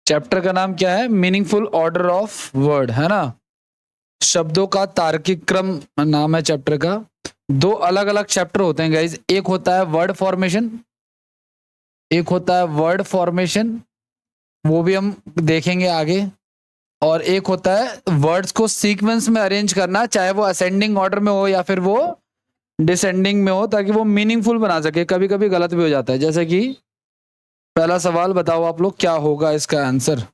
Chapter का नाम क्या है? मीनिंगफुल ऑर्डर ऑफ वर्ड, है ना? शब्दों का तार्किक क्रम नाम है चैप्टर का। दो अलग अलग चैप्टर होते हैं गाइज, एक होता है वर्ड फॉर्मेशन, एक होता है वर्ड फॉर्मेशन, वो भी हम देखेंगे आगे। और एक होता है वर्ड्स को सीक्वेंस में अरेंज करना, चाहे वो असेंडिंग ऑर्डर में हो या फिर वो डिसेंडिंग में हो, ताकि वो मीनिंगफुल बना सके। कभी कभी गलत भी हो जाता है। जैसे कि पहला सवाल बताओ आप लोग, क्या होगा इसका आंसर?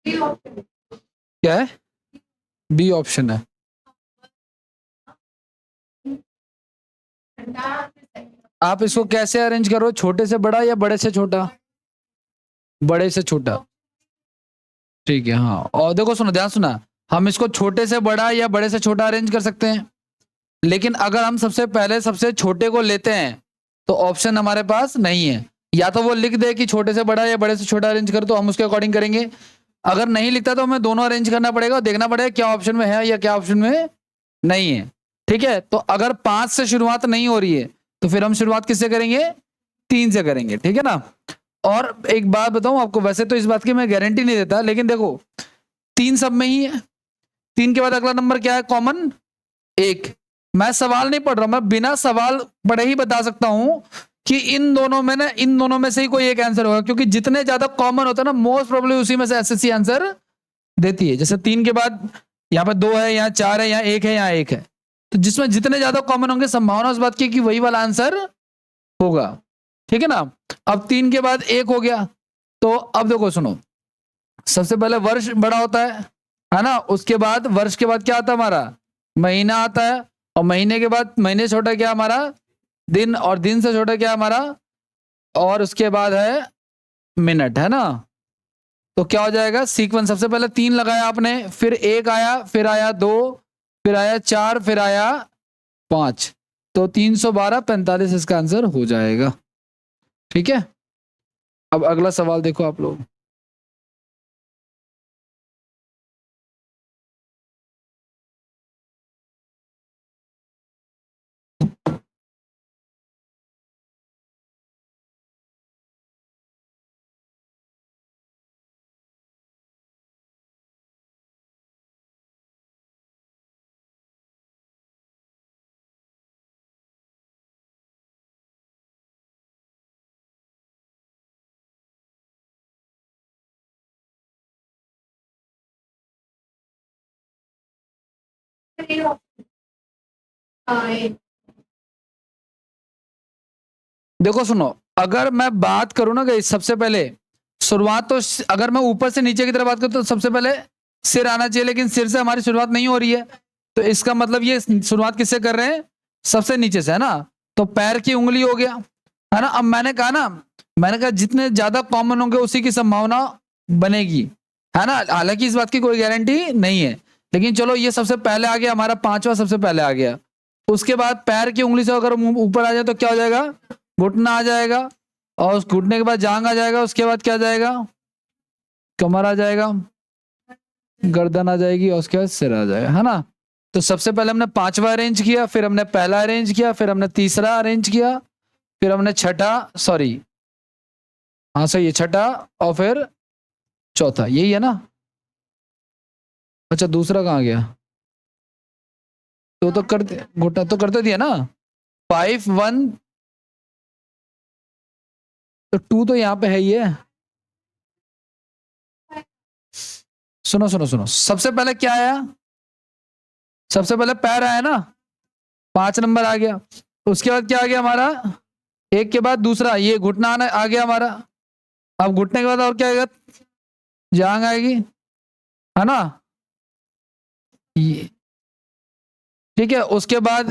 क्या है? बी ऑप्शन है। आप इसको कैसे अरेंज करो, छोटे से बड़ा या बड़े से छोटा? बड़े से छोटा। ठीक है, हाँ। और देखो सुनो, ध्यान सुना, हम इसको छोटे से बड़ा या बड़े से छोटा अरेंज कर सकते हैं, लेकिन अगर हम सबसे पहले सबसे छोटे को लेते हैं तो ऑप्शन हमारे पास नहीं है। या तो वो लिख दे कि छोटे से बड़ा या बड़े से छोटा अरेंज कर, तो हम उसके अकॉर्डिंग करेंगे। अगर नहीं लिखता तो हमें दोनों अरेंज करना पड़ेगा और देखना पड़ेगा क्या ऑप्शन में है या क्या ऑप्शन में नहीं है। ठीक है, तो अगर 5 से शुरुआत नहीं हो रही है तो फिर हम शुरुआत किससे करेंगे? 3 से करेंगे, ठीक है ना? और एक बात बताऊं आपको, वैसे तो इस बात की मैं गारंटी नहीं देता, लेकिन देखो 3 सब में ही है। 3 के बाद अगला नंबर क्या है? कॉमन 1। मैं सवाल नहीं पढ़ रहा, मैं बिना सवाल पढ़े ही बता सकता हूं कि इन दोनों में ना, इन दोनों में से ही कोई एक आंसर होगा, क्योंकि जितने ज्यादा कॉमन होता है ना, मोस्ट प्रोबेबली उसी में से एसएससी आंसर देती है। जैसे 3 के बाद यहाँ पे 2 है, यहाँ 4 है, यहाँ 1 है, यहाँ 1 है, तो जिसमें जितने ज्यादा कॉमन होंगे, संभावना उस बात की कि वही वाला आंसर होगा। ठीक है ना? अब 3 के बाद 1 हो गया, तो अब देखो सुनो, सबसे पहले वर्ष बड़ा होता है ना? उसके बाद वर्ष के बाद क्या आता है हमारा? महीना आता है। और महीने के बाद महीने से छोटा क्या हमारा? दिन। और दिन से छोटा क्या हमारा? और उसके बाद है मिनट, है ना? तो क्या हो जाएगा सीक्वेंस? सबसे पहले 3 लगाया आपने, फिर 1 आया, फिर आया 2, फिर आया 4, फिर आया 5। तो 312 45 इसका आंसर हो जाएगा। ठीक है, अब अगला सवाल देखो आप लोग। देखो सुनो, अगर मैं बात करूं ना गाइस, सबसे पहले शुरुआत तो, अगर मैं ऊपर से नीचे की तरफ बात करूं तो सबसे पहले सिर आना चाहिए, लेकिन सिर से हमारी शुरुआत नहीं हो रही है, तो इसका मतलब ये शुरुआत किससे कर रहे हैं? सबसे नीचे से, है ना? तो पैर की उंगली हो गया, है ना? अब मैंने कहा ना, मैंने कहा जितने ज्यादा कॉमन होंगे उसी की संभावना बनेगी, है ना? हालांकि इस बात की कोई गारंटी नहीं है, लेकिन चलो ये सबसे पहले आ गया हमारा, पांचवा सबसे पहले आ गया। उसके बाद पैर की उंगली से अगर ऊपर आ जाए तो क्या हो जाएगा? घुटना आ जाएगा। और उस घुटने के बाद जांग आ जाएगा। उसके बाद क्या आ जाएगा? कमर आ जाएगा, गर्दन आ जाएगी, और उसके बाद सिर आ जाएगा, है ना? तो सबसे पहले हमने पांचवा अरेंज किया, फिर हमने पहला अरेंज किया, फिर हमने तीसरा अरेंज किया, फिर हमने छठा, सॉरी, हाँ सही है, छठा, और फिर चौथा, यही है ना? अच्छा, दूसरा कहाँ गया? तो कर घुटना तो करते दिया ना। 5 1, तो 2 तो यहाँ पे है ही है। सुनो सुनो सुनो, सबसे पहले क्या आया? सबसे पहले पैर आया ना, 5 नंबर आ गया। उसके बाद क्या आ गया हमारा? एक के बाद दूसरा, ये घुटना आना आ गया हमारा। अब घुटने के बाद और क्या आएगा? जांग आएगी, है ना? ये ठीक है। उसके बाद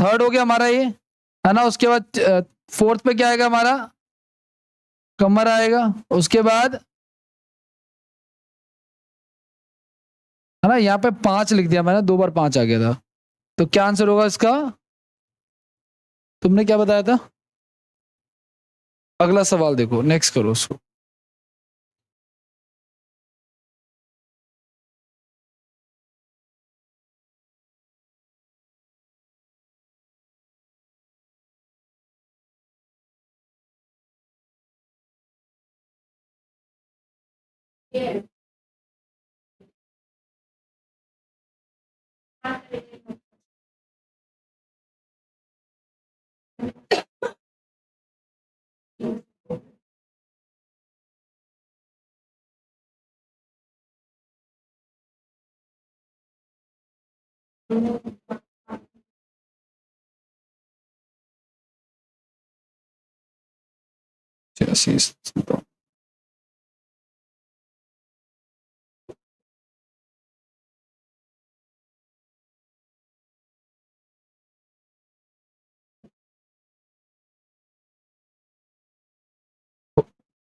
थर्ड हो गया हमारा ये, है ना? उसके बाद फोर्थ पे क्या आएगा हमारा? कमर आएगा। उसके बाद, है ना, यहाँ पे 5 लिख दिया मैंने, 2 बार 5 आ गया था। तो क्या आंसर होगा इसका? तुमने क्या बताया था? अगला सवाल देखो, नेक्स्ट करो उसको।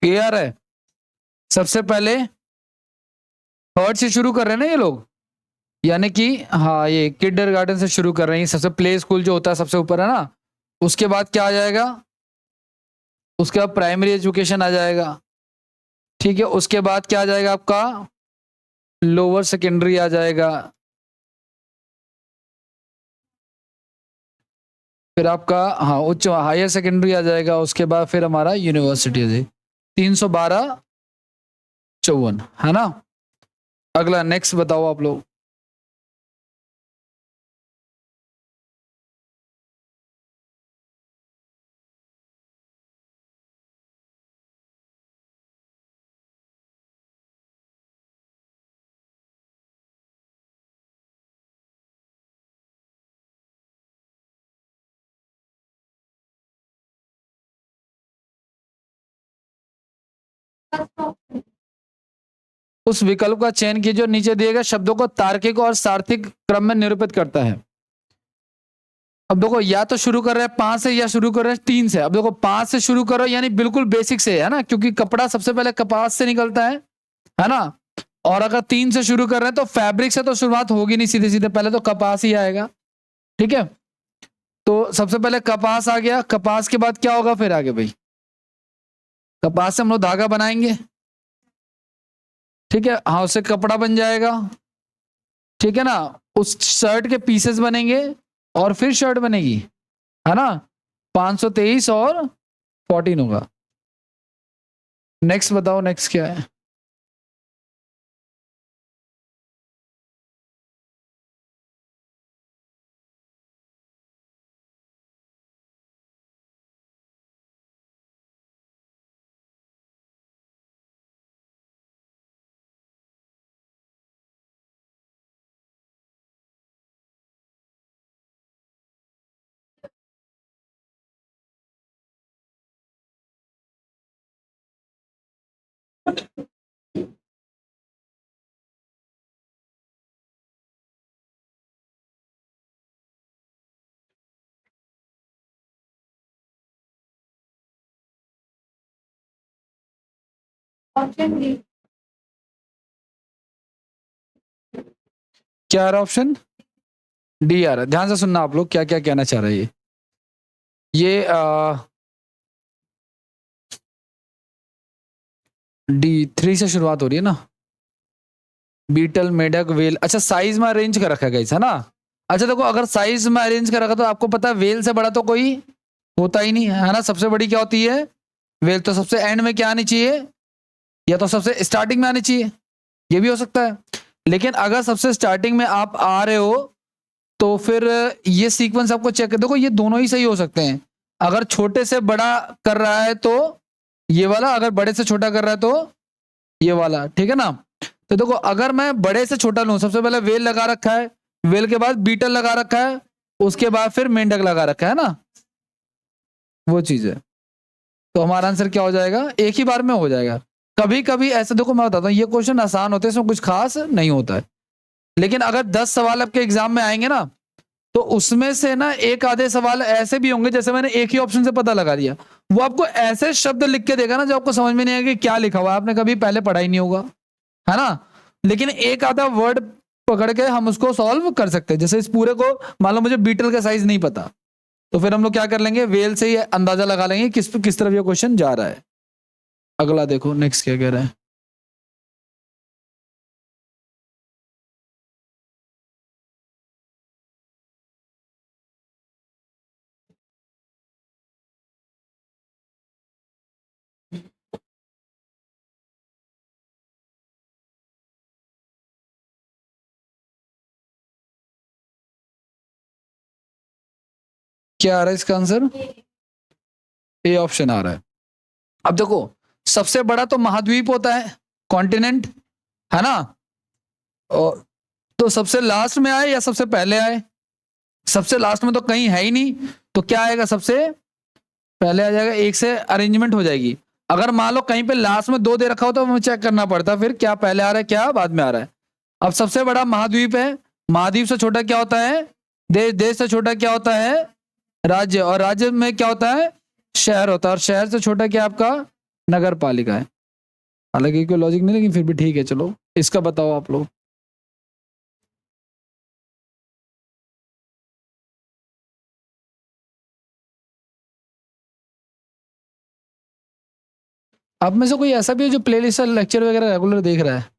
क्लियर है? सबसे पहले थर्ड से शुरू कर रहे हैं ना ये लोग, यानी कि हाँ ये किंडर गार्डन से शुरू कर रहे हैं। सबसे प्ले स्कूल जो होता है सबसे ऊपर है ना, उसके बाद क्या आ जाएगा, उसके बाद प्राइमरी एजुकेशन आ जाएगा। ठीक है, उसके बाद क्या आ जाएगा आपका, लोअर सेकेंडरी आ जाएगा। फिर आपका हाँ उच्च हायर सेकेंडरी आ जाएगा। उसके बाद फिर हमारा यूनिवर्सिटी आ जाएगी। 312 54 है ना। अगला नेक्स्ट बताओ आप लोग। उस विकल्प का चयन कीजिए, नीचे दिए गए शब्दों को तार्किक और सार्थिक क्रम में निरूपित करता है। अब देखो, या तो शुरू कर रहे हैं 5 से या शुरू कर रहे हैं 3 से। अब देखो 5 से शुरू करो यानी बिल्कुल बेसिक से है ना, क्योंकि कपड़ा सबसे पहले कपास से निकलता है ना। और अगर 3 से शुरू कर रहे हैं तो फैब्रिक से तो शुरुआत होगी नहीं सीधे सीधे, पहले तो कपास ही आएगा। ठीक है, तो सबसे पहले कपास आ गया। कपास के बाद क्या होगा फिर आगे भाई, कपास से हम लोग धागा बनाएंगे। ठीक है, हाँ उससे कपड़ा बन जाएगा। ठीक है ना, उस शर्ट के पीसेस बनेंगे और फिर शर्ट बनेगी, है ना। 523 और 14 होगा। नेक्स्ट बताओ, नेक्स्ट क्या है? Option D. क्या आ रहा ऑप्शन डी आ रहा है। ध्यान से सुनना आप लोग, क्या क्या कहना चाह रहे हैं ये D3 से शुरुआत हो रही है ना। बीटल, मेढक, वेल। अच्छा साइज में अरेंज कर रखा है गाइस, है ना। अच्छा देखो, अगर साइज में अरेंज कर रखा तो आपको पता है वेल से बड़ा तो कोई होता ही नहीं है ना। सबसे बड़ी क्या होती है, वेल। तो सबसे एंड में क्या आनी चाहिए, या तो सबसे स्टार्टिंग में आनी चाहिए, ये भी हो सकता है। लेकिन अगर सबसे स्टार्टिंग में आप आ रहे हो तो फिर ये सीक्वेंस आपको चेक कर, देखो ये दोनों ही सही हो सकते हैं। अगर छोटे से बड़ा कर रहा है तो ये वाला, अगर बड़े से छोटा कर रहा है तो ये वाला। ठीक है ना। तो देखो अगर मैं बड़े से छोटा लूं, सबसे पहले वेल लगा रखा है, वेल के बाद बीटल लगा रखा है, उसके बाद फिर मेंढक लगा रखा है ना, वो चीज है। तो हमारा आंसर क्या हो जाएगा, एक ही बार में हो जाएगा। कभी कभी ऐसे, देखो मैं बताता हूँ, ये क्वेश्चन आसान होते हैं, इसमें कुछ खास नहीं होता है। लेकिन अगर 10 सवाल आपके एग्जाम में आएंगे ना, तो उसमें से ना एक आधे सवाल ऐसे भी होंगे, जैसे मैंने एक ही ऑप्शन से पता लगा दिया, वो आपको ऐसे शब्द लिख के देगा ना जो आपको समझ में नहीं आएगा क्या लिखा हुआ है, आपने कभी पहले पढ़ा ही नहीं होगा, है ना। लेकिन एक आधा वर्ड पकड़ के हम उसको सॉल्व कर सकते हैं। जैसे इस पूरे को मान लो मुझे बीटल का साइज नहीं पता, तो फिर हम लोग क्या कर लेंगे, वेल से ही अंदाजा लगा लेंगे किस तरफ ये क्वेश्चन जा रहा है। अगला देखो नेक्स्ट क्या कह रहा है। क्या आ रहा है इसका आंसर, ए ऑप्शन आ रहा है। अब देखो सबसे बड़ा तो महाद्वीप होता है, कॉन्टिनेंट, है ना। और तो सबसे लास्ट में आए या सबसे पहले आए, सबसे लास्ट में तो कहीं है ही नहीं, तो क्या आएगा, सबसे पहले आ जाएगा, एक से अरेंजमेंट हो जाएगी। अगर मान लो कहीं पे लास्ट में 2 दे रखा हो तो हमें चेक करना पड़ता फिर क्या पहले आ रहा है क्या बाद में आ रहा है। अब सबसे बड़ा महाद्वीप है, महाद्वीप से छोटा क्या होता है देश, देश से छोटा क्या होता है राज्य, और राज्य में क्या होता है शहर होता है, और शहर से छोटा क्या आपका नगर पालिका है। हालांकि कोई लॉजिक नहीं लेकिन फिर भी ठीक है, चलो इसका बताओ आप लोग। आप में से कोई ऐसा भी है जो प्लेलिस्ट लेक्चर वगैरह रेगुलर देख रहा है।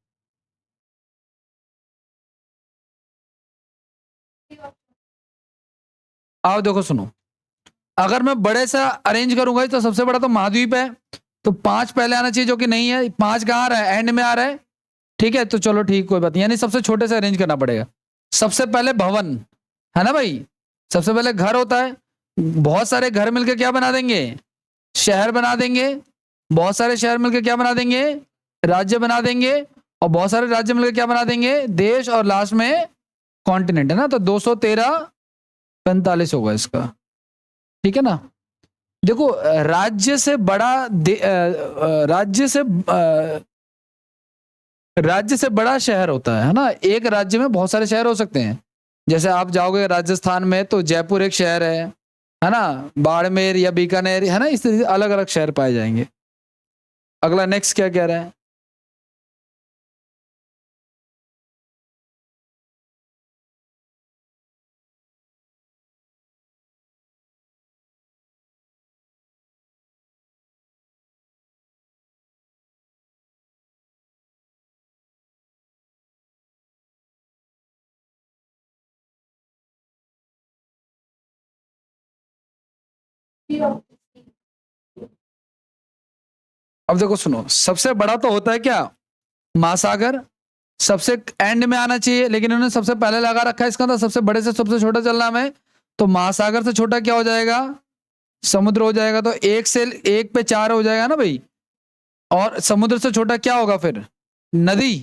आओ देखो सुनो, अगर मैं बड़े से अरेंज करूंगा तो सबसे बड़ा तो महाद्वीप है, तो 5 पहले आना चाहिए जो कि नहीं है। 5 कहाँ आ रहा है, एंड में आ रहा है, ठीक है। तो चलो ठीक, कोई बात नहीं, यानी सबसे छोटे से अरेंज करना पड़ेगा। सबसे पहले भवन, है ना भाई, सबसे पहले घर होता है, बहुत सारे घर मिलकर क्या बना देंगे, शहर बना देंगे, बहुत सारे शहर मिलकर क्या बना देंगे, राज्य बना देंगे, और बहुत सारे राज्य मिलकर क्या बना देंगे, देश, और लास्ट में कॉन्टिनेंट, है ना। तो 213 45 होगा इसका, ठीक है ना। देखो राज्य से बड़ा राज्य से बड़ा शहर होता है ना। एक राज्य में बहुत सारे शहर हो सकते हैं, जैसे आप जाओगे राजस्थान में तो जयपुर एक शहर है ना, बाड़मेर या बीकानेर, है ना, इस तरह से अलग अलग शहर पाए जाएंगे। अगला नेक्स्ट क्या कह रहा है, अब देखो सुनो, सबसे बड़ा तो होता है क्या, महासागर, सबसे एंड में आना चाहिए, लेकिन उन्होंने सबसे पहले लगा रखा है इसका, तो सबसे बड़े से सबसे छोटा चलना है। तो महासागर से छोटा क्या हो जाएगा, समुद्र हो जाएगा। तो 1 से 1 पे 4 हो जाएगा ना भाई। और समुद्र से छोटा क्या होगा फिर, नदी,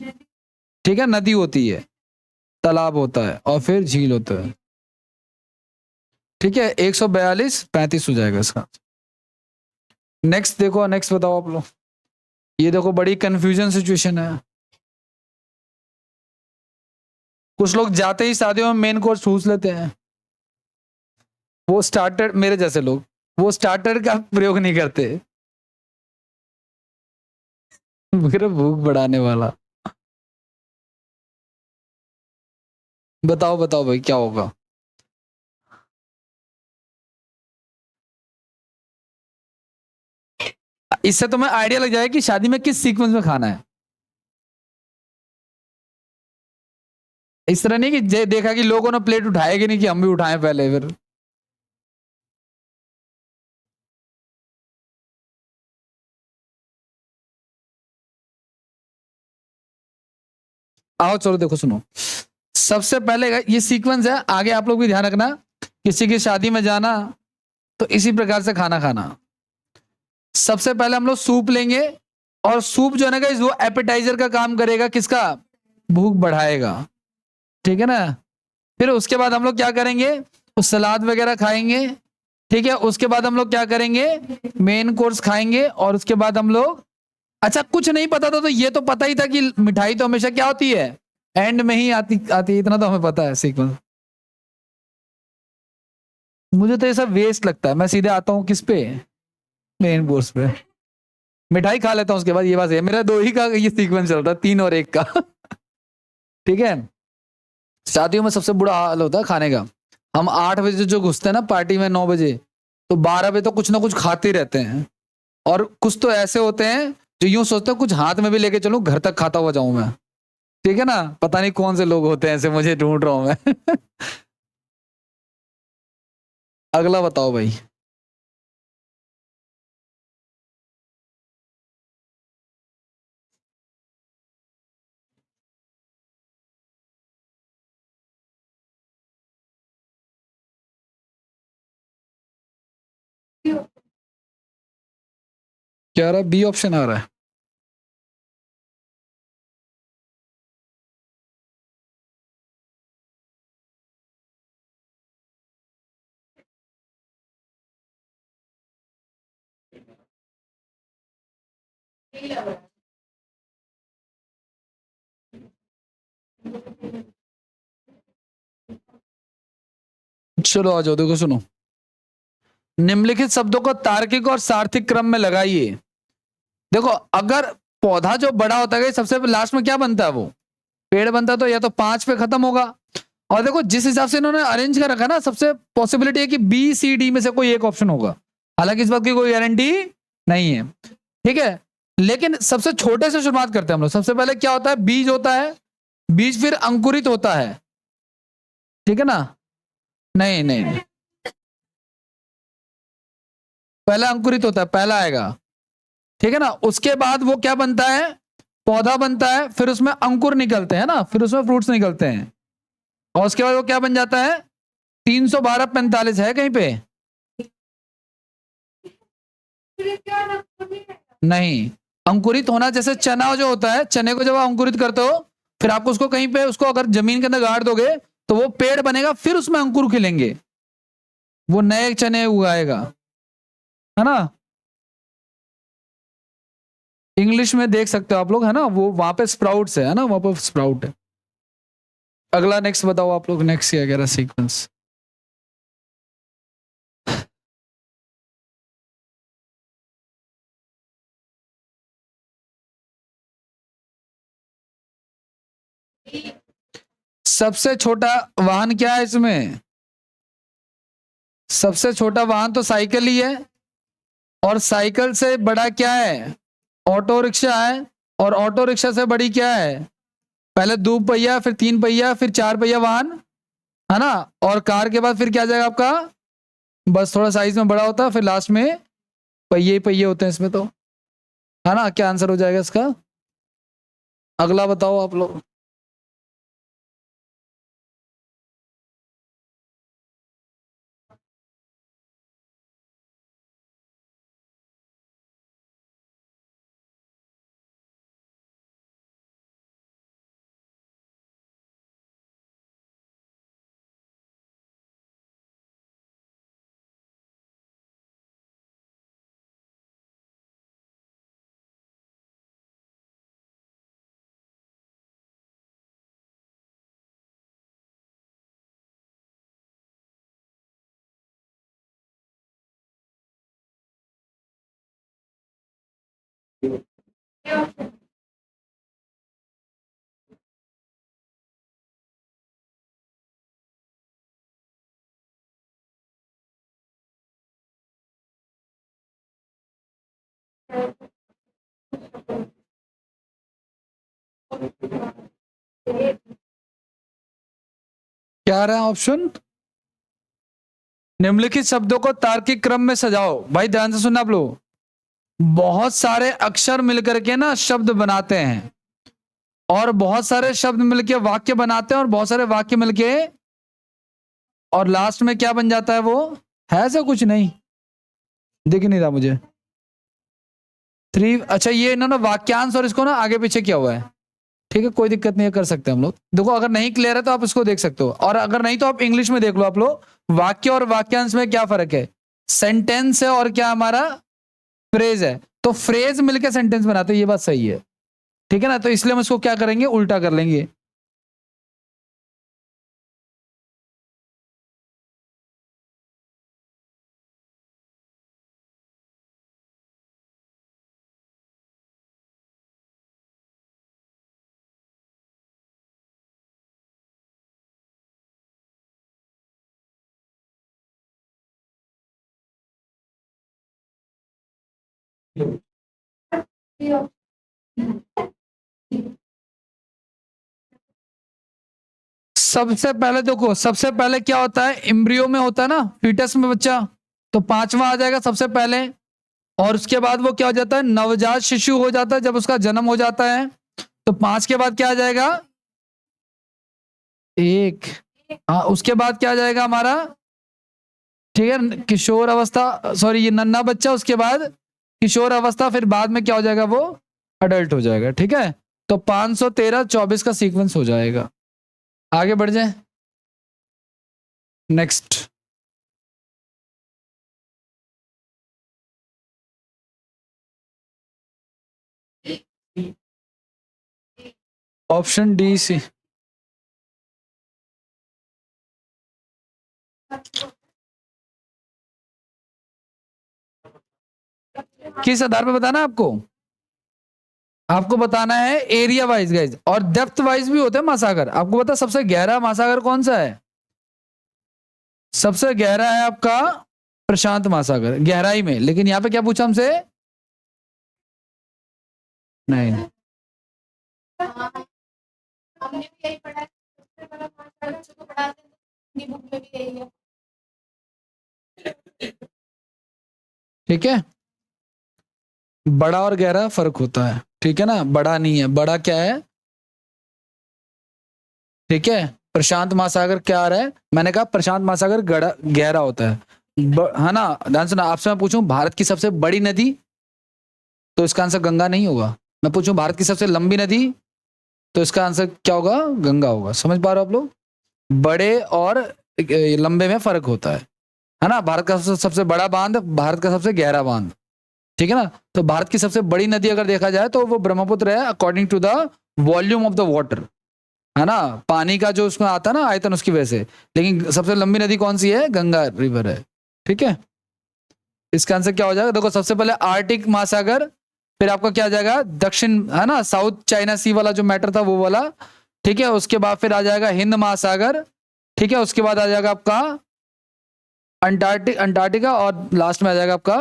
ठीक है, नदी होती है, तालाब होता है, और फिर झील होता है, ठीक है। 142 35 हो जाएगा इसका। नेक्स्ट देखो, नेक्स्ट बताओ आप लोग। ये देखो बड़ी कंफ्यूजन सिचुएशन है। कुछ लोग जाते ही शादियों में मेन कोर्स ठूस लेते हैं, वो स्टार्टर, मेरे जैसे लोग वो स्टार्टर का प्रयोग नहीं करते, मेरा भूख बढ़ाने वाला। बताओ बताओ भाई क्या होगा। इससे तुम्हें आइडिया लग जाएगा कि शादी में किस सीक्वेंस में खाना है। इस तरह नहीं कि देखा कि लोगों ने प्लेट उठाए कि नहीं, कि हम भी उठाएं पहले फिर। आओ चलो देखो सुनो, सबसे पहले ये सीक्वेंस है, आगे आप लोग भी ध्यान रखना, किसी की शादी में जाना तो इसी प्रकार से खाना खाना। सबसे पहले हम लोग सूप लेंगे, और सूप जो है ना गाइस, वो एपेटाइजर का काम करेगा, किसका, भूख बढ़ाएगा, ठीक है ना। फिर उसके बाद हम लोग क्या करेंगे, तो सलाद वगैरह खाएंगे, ठीक है। उसके बाद हम लोग क्या करेंगे, मेन कोर्स खाएंगे, और उसके बाद हम लोग, अच्छा कुछ नहीं पता था तो ये तो पता ही था कि मिठाई तो हमेशा क्या होती है, एंड में ही आती आती है, इतना तो हमें पता है सीक्वेंस। मुझे तो ये सब वेस्ट लगता है, मैं सीधे आता हूँ किस पे, मेन कोर्स पे, मिठाई खा लेता हूँ उसके बाद, ये बात है मेरा 2 ही का ये सीक्वेंस चलता है, 3 और 1 का ठीक है। शादियों में सबसे बुरा हाल होता है खाने का, हम 8 बजे जो घुसते हैं ना पार्टी में 9 बजे, तो 12 बजे तो कुछ ना कुछ खाते ही रहते हैं। और कुछ तो ऐसे होते हैं जो यूं सोचते हैं कुछ हाथ में भी लेके चलूं, घर तक खाता हुआ जाऊं मैं। ठीक है ना, पता नहीं कौन से लोग होते हैं ऐसे, मुझे ढूंढ रहा हूं मैं। अगला बताओ भाई। क्या आ रहा है? बी ऑप्शन आ रहा है। चलो आ जाओ, देखो सुनो। निम्नलिखित शब्दों को तार्किक और सार्थिक क्रम में लगाइए। देखो, अगर पौधा जो बड़ा होता है सबसे लास्ट में क्या बनता है, वो पेड़ बनता है, तो या तो 5 पे खत्म होगा। और देखो जिस हिसाब से इन्होंने अरेंज कर रखा है ना, सबसे पॉसिबिलिटी है कि बी सी डी में से कोई एक ऑप्शन होगा। हालांकि इस बात की कोई गारंटी नहीं है। ठीक है, लेकिन सबसे छोटे से शुरुआत करते हैं हम लोग। सबसे पहले क्या होता है, बीज होता है, बीज फिर अंकुरित होता है। ठीक है ना? नहीं नहीं नहीं, पहला अंकुरित होता है, पहला आएगा। ठीक है ना, उसके बाद वो क्या बनता है, पौधा बनता है, फिर उसमें अंकुर निकलते हैं ना, फिर उसमें फ्रूट्स निकलते हैं। और उसके बाद वो क्या बन जाता है, 312 45 है कहीं पे? नहीं, अंकुरित होना जैसे चना जो होता है, चने को जब आप अंकुरित करते हो, फिर आपको उसको कहीं पे, उसको अगर जमीन के अंदर गाड़ दोगे तो वो पेड़ बनेगा, फिर उसमें अंकुर खिलेंगे, वो नए चने उगाएगा। है ना? इंग्लिश में देख सकते हो आप लोग, है ना, वो वहां पे स्प्राउट्स है ना, वहां पर स्प्राउट है। अगला नेक्स्ट बताओ आप लोग, नेक्स्ट क्या कह रहा सीक्वेंस। सबसे छोटा वाहन क्या है इसमें? सबसे छोटा वाहन तो साइकिल ही है। और साइकिल से बड़ा क्या है, ऑटो रिक्शा है। और ऑटो रिक्शा से बड़ी क्या है, पहले 2 पहिया, फिर 3 पहिया, फिर 4 पहिया वाहन। है ना? और कार के बाद फिर क्या आ जाएगा आपका, बस थोड़ा साइज में बड़ा होता है, फिर लास्ट में पहिए ही पहिए होते हैं इसमें तो। है ना, क्या आंसर हो जाएगा इसका? अगला बताओ आप लोग। क्या रहा है ऑप्शन? निम्नलिखित शब्दों को तार्किक क्रम में सजाओ। भाई ध्यान से सुनना आप लोग, बहुत सारे अक्षर मिलकर के ना शब्द बनाते हैं, और बहुत सारे शब्द मिलके वाक्य बनाते हैं, और बहुत सारे वाक्य मिलके, और लास्ट में क्या बन जाता है वो, है ऐसा कुछ नहीं, दिख नहीं रहा मुझे। थ्री, अच्छा ये इन्होंने वाक्यांश और इसको ना आगे पीछे किया हुआ है। ठीक है, कोई दिक्कत नहीं है, कर सकते हैं हम लोग। देखो अगर नहीं क्लियर है तो आप इसको देख सकते हो, और अगर नहीं तो आप इंग्लिश में देख लो आप लोग, वाक्य और वाक्यांश में क्या फर्क है। सेंटेंस है और क्या हमारा फ्रेज है, तो फ्रेज मिलकर सेंटेंस बनाते हैं, ये बात सही है। ठीक है ना, तो इसलिए हम इसको क्या करेंगे, उल्टा कर लेंगे। सबसे पहले देखो, सबसे पहले क्या होता है, एम्ब्रियो में होता है ना, फीटस में बच्चा, तो पांचवा आ जाएगा सबसे पहले। और उसके बाद वो क्या हो जाता है, नवजात शिशु हो जाता है जब उसका जन्म हो जाता है। तो 5 के बाद क्या आ जाएगा, 1। हाँ, उसके बाद क्या आ जाएगा हमारा, ठीक है, किशोर अवस्था, सॉरी ये नन्हा बच्चा, उसके बाद किशोर अवस्था, फिर बाद में क्या हो जाएगा, वो अडल्ट हो जाएगा। ठीक है, तो 513 24 का सीक्वेंस हो जाएगा। आगे बढ़ जाए, नेक्स्ट। Option D C. किस आधार पे बताना है आपको, आपको बताना है एरिया वाइज गाइज, और डेप्थ वाइज भी होते हैं महासागर। आपको पता है सबसे गहरा महासागर कौन सा है, सबसे गहरा है आपका प्रशांत महासागर, गहराई में। लेकिन यहाँ पे क्या पूछा हमसे, नहीं हमने भी यही पढ़ा है, सबसे बड़ा महासागर बच्चों को पढ़ाते हैं, हिंदी बुक में भी यही है। ठीक है, बड़ा और गहरा फर्क होता है, ठीक है ना, बड़ा नहीं है, बड़ा क्या है, ठीक है। प्रशांत महासागर क्या आ रहा है, मैंने कहा प्रशांत महासागर गहरा होता है, है ना। ध्यान सुना, आपसे मैं पूछूं भारत की सबसे बड़ी नदी, तो इसका आंसर गंगा नहीं होगा। मैं पूछूं भारत की सबसे लंबी नदी, तो इसका आंसर क्या होगा, गंगा होगा। समझ पा रहे हो आप लोग, बड़े और लंबे में फर्क होता है ना। भारत का सबसे बड़ा बांध, भारत का सबसे गहरा बांध, ठीक है ना। तो भारत की सबसे बड़ी नदी अगर देखा जाए तो वो ब्रह्मपुत्र है, according to the volume of the water, है ना, पानी का जो उसमें आता है ना आयतन, उसकी वजह से। लेकिन सबसे लंबी नदी कौन सी है, गंगा रिवर है। ठीक है, इसका आंसर क्या हो जाएगा, देखो सबसे पहले आर्टिक महासागर, फिर आपका क्या आ जाएगा दक्षिण, है ना, साउथ चाइना सी वाला जो मैटर था वो वाला, ठीक है। उसके बाद फिर आ जाएगा हिंद महासागर, ठीक है। उसके बाद आ जाएगा आपका अंटार्कटिका, और लास्ट में आ जाएगा आपका,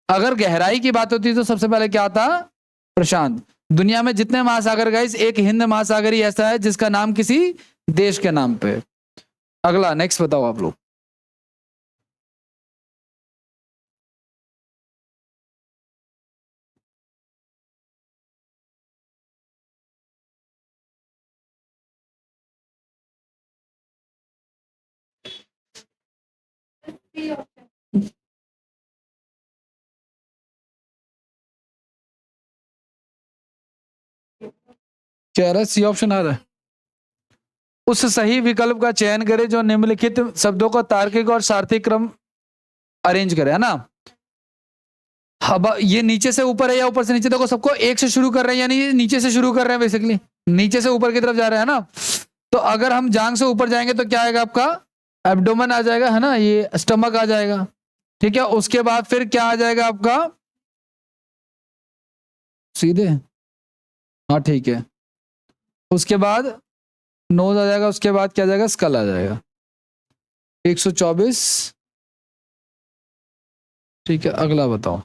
अगर गहराई की बात होती तो सबसे पहले क्या आता, प्रशांत। दुनिया में जितने महासागर गाइस, एक हिंद महासागर ही ऐसा है जिसका नाम किसी देश के नाम पे। अगला, नेक्स्ट बताओ आप लोग। क्या आ रहा है, सी ऑप्शन आ रहा है। उस सही विकल्प का चयन करें जो निम्नलिखित शब्दों का तार्किक और सार्थक क्रम अरेंज करे, है ना। हवा, ये नीचे से ऊपर है या ऊपर से नीचे, देखो सबको एक से शुरू कर रहे हैं, यानी नीचे से शुरू कर रहे हैं बेसिकली, नीचे से ऊपर की तरफ जा रहे हैं ना। तो अगर हम जांग से ऊपर जाएंगे तो क्या आएगा आपका, एब्डोमेन आ जाएगा, है ना, ये स्टमक आ जाएगा, ठीक है। उसके बाद फिर क्या आ जाएगा आपका, सीधे, हाँ ठीक है। उसके बाद नोज आ जाएगा, उसके बाद क्या आ जाएगा, स्कल आ जाएगा। 124, ठीक है। अगला बताओ।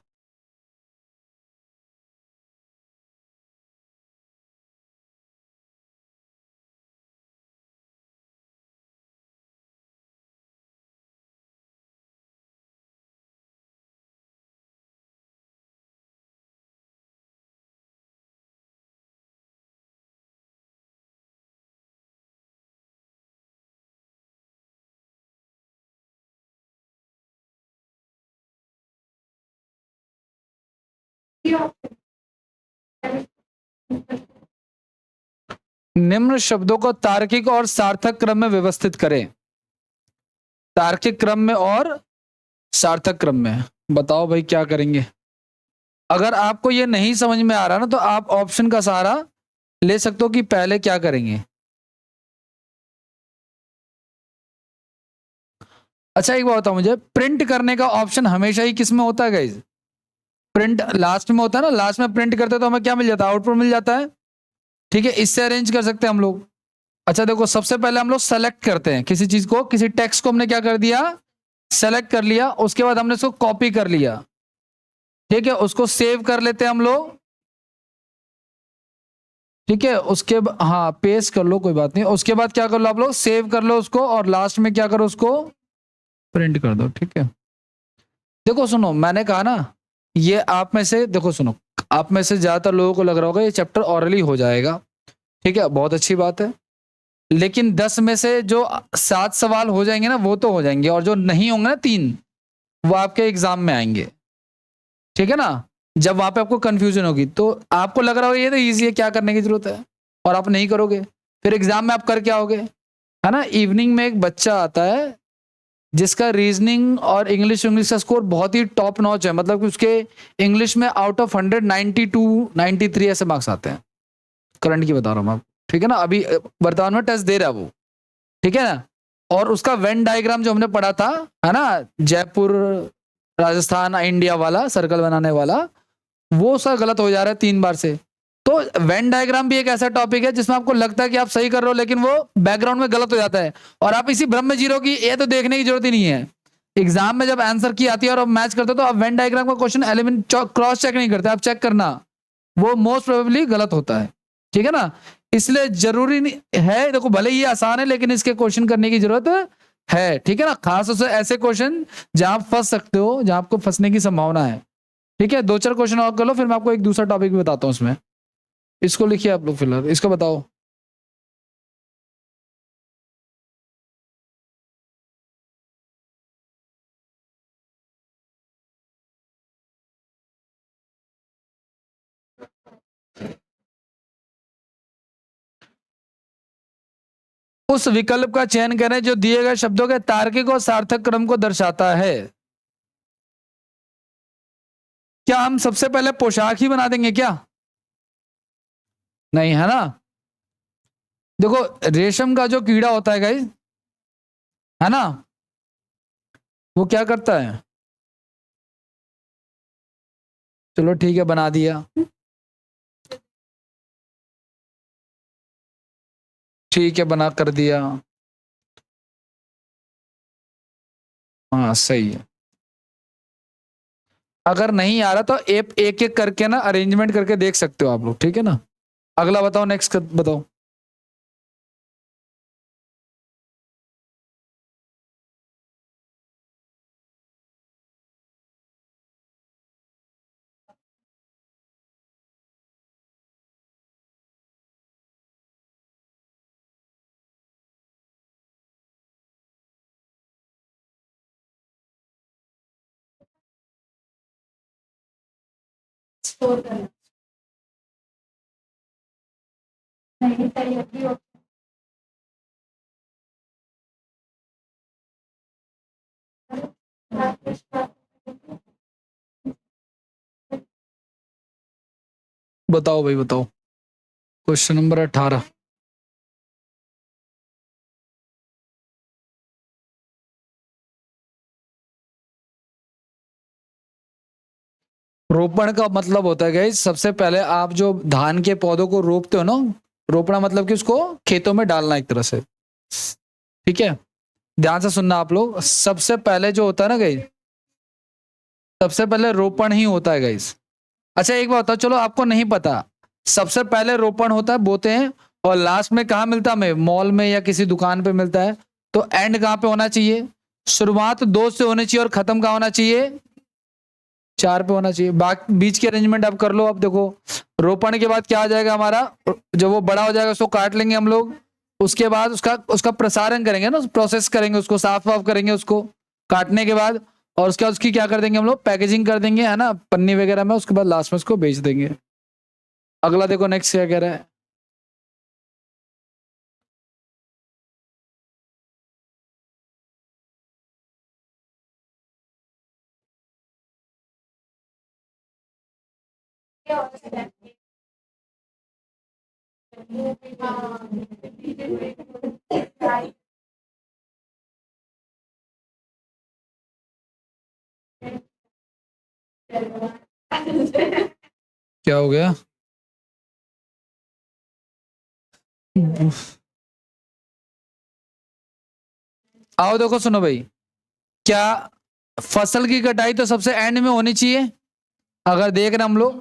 निम्न शब्दों को तार्किक और सार्थक क्रम में व्यवस्थित करें, तार्किक क्रम में और सार्थक क्रम में। बताओ भाई क्या करेंगे। अगर आपको ये नहीं समझ में आ रहा ना, तो आप ऑप्शन का सहारा ले सकते हो कि पहले क्या करेंगे। अच्छा एक बात बताओ मुझे, प्रिंट करने का ऑप्शन हमेशा ही किस में होता है गाइज, प्रिंट लास्ट में होता है ना, लास्ट में प्रिंट करते हैं तो हमें क्या मिल जाता है, आउटपुट मिल जाता है, ठीक है। इससे अरेंज कर सकते हैं हम लोग। अच्छा देखो, सबसे पहले हम लोग सेलेक्ट करते हैं किसी चीज को, किसी टेक्स्ट को हमने क्या कर दिया, सेलेक्ट कर लिया, उसके बाद हमने उसको कॉपी कर लिया, ठीक है, उसको सेव कर लेते हैं हम लोग। ठीक है, उसके हाँ पेस्ट कर लो, कोई बात नहीं। उसके बाद क्या कर लो आप लोग, सेव कर लो उसको, और लास्ट में क्या करो, उसको प्रिंट कर दो। ठीक है, देखो सुनो, मैंने कहा ना, ये आप में से देखो सुनो, आप में से ज्यादातर लोगों को लग रहा होगा ये चैप्टर ऑरली हो जाएगा। ठीक है, बहुत अच्छी बात है। लेकिन 10 में से जो 7 सवाल हो जाएंगे ना, वो तो हो जाएंगे, और जो नहीं होंगे ना 3, वो आपके एग्जाम में आएंगे। ठीक है ना, जब वहां पे आपको कंफ्यूजन होगी तो आपको लग रहा होगा ये तो ईजी है, क्या करने की जरूरत है, और आप नहीं करोगे, फिर एग्जाम में आप कर क्या होगे, है ना। इवनिंग में एक बच्चा आता है जिसका रीजनिंग और इंग्लिश इंग्लिश का स्कोर बहुत ही टॉप नॉच है, मतलब कि उसके इंग्लिश में आउट ऑफ 100 92 93 ऐसे मार्क्स आते हैं। करंट की बता रहा हूँ मैं आपको, ठीक है ना, अभी वर्तमान में टेस्ट दे रहा है वो। ठीक है ना, और उसका वेन डायग्राम जो हमने पढ़ा था, है ना, जयपुर राजस्थान इंडिया वाला सर्कल बनाने वाला, वो उसका गलत हो जा रहा है 3 बार से। तो वेन डायग्राम भी एक ऐसा टॉपिक है जिसमें आपको लगता है कि आप सही कर रहे हो, लेकिन वो बैकग्राउंड में गलत हो जाता है, और आप इसी भ्रम में जी रहे हो कि ये तो देखने की जरूरत ही नहीं है। एग्जाम में जब आंसर की आती है और आप मैच करते हो, तो आप वेन डायग्राम का क्वेश्चन एलिमेंट क्रॉस चेक नहीं करते, आप चेक करना, वो मोस्ट प्रोबेबली गलत होता है। ठीक है ना, इसलिए जरूरी नहीं है, देखो भले ये आसान है लेकिन इसके क्वेश्चन करने की जरूरत है। ठीक है ना, खास उससे ऐसे क्वेश्चन जहां आप फंस सकते हो, जहां आपको फंसने की संभावना है। ठीक है, 2-4 क्वेश्चन और कर लो, फिर मैं आपको एक दूसरा टॉपिक भी बताता हूँ उसमें। इसको लिखिए आप लोग फिलहाल, इसको बताओ। उस विकल्प का चयन करें जो दिए गए शब्दों के तार्किक और सार्थक क्रम को दर्शाता है। क्या हम सबसे पहले पोशाक ही बना देंगे क्या? नहीं, है ना। देखो, रेशम का जो कीड़ा होता है गाइस, है ना, वो क्या करता है, चलो ठीक है बना दिया, ठीक है बना कर दिया, हाँ सही है। अगर नहीं आ रहा तो एक एक करके ना अरेंजमेंट करके देख सकते हो आप लोग। ठीक है ना, अगला बताओ, नेक्स्ट बताओ। स्टोर करना नहीं चाहिए भी हो। बताओ भाई बताओ, क्वेश्चन नंबर 18। रोपण का मतलब होता है गाइस, सबसे पहले आप जो धान के पौधों को रोपते हो ना, रोपना मतलब कि उसको खेतों में डालना एक तरह से। ठीक है, ध्यान से सुनना आप लोग, सबसे पहले जो होता है ना गाइस, सबसे पहले रोपण ही होता है गाइस। अच्छा एक बात बताओ, चलो आपको नहीं पता, सबसे पहले रोपण होता है, बोते हैं, और लास्ट में कहाँ मिलता है हमें, मॉल में या किसी दुकान पे मिलता है। तो एंड कहाँ पे होना चाहिए, शुरुआत 2 से होनी चाहिए और खत्म कहाँ होना चाहिए, 4 पे होना चाहिए। बाकी बीच की अरेंजमेंट आप कर लो। अब देखो, रोपण के बाद क्या आ जाएगा हमारा, जब वो बड़ा हो जाएगा उसको काट लेंगे हम लोग, उसके बाद उसका उसका प्रसारण करेंगे ना, प्रोसेस करेंगे, उसको साफ वाफ करेंगे उसको काटने के बाद, और उसके बाद उसकी क्या कर देंगे हम लोग, पैकेजिंग कर देंगे, है ना, पन्नी वगैरह में, उसके बाद लास्ट में उसको बेच देंगे। अगला देखो नेक्स्ट क्या कह रहा है। क्या हो गया, आओ देखो सुनो भाई, क्या फसल की कटाई तो सबसे एंड में होनी चाहिए, अगर देख रहे हैं हम लोग,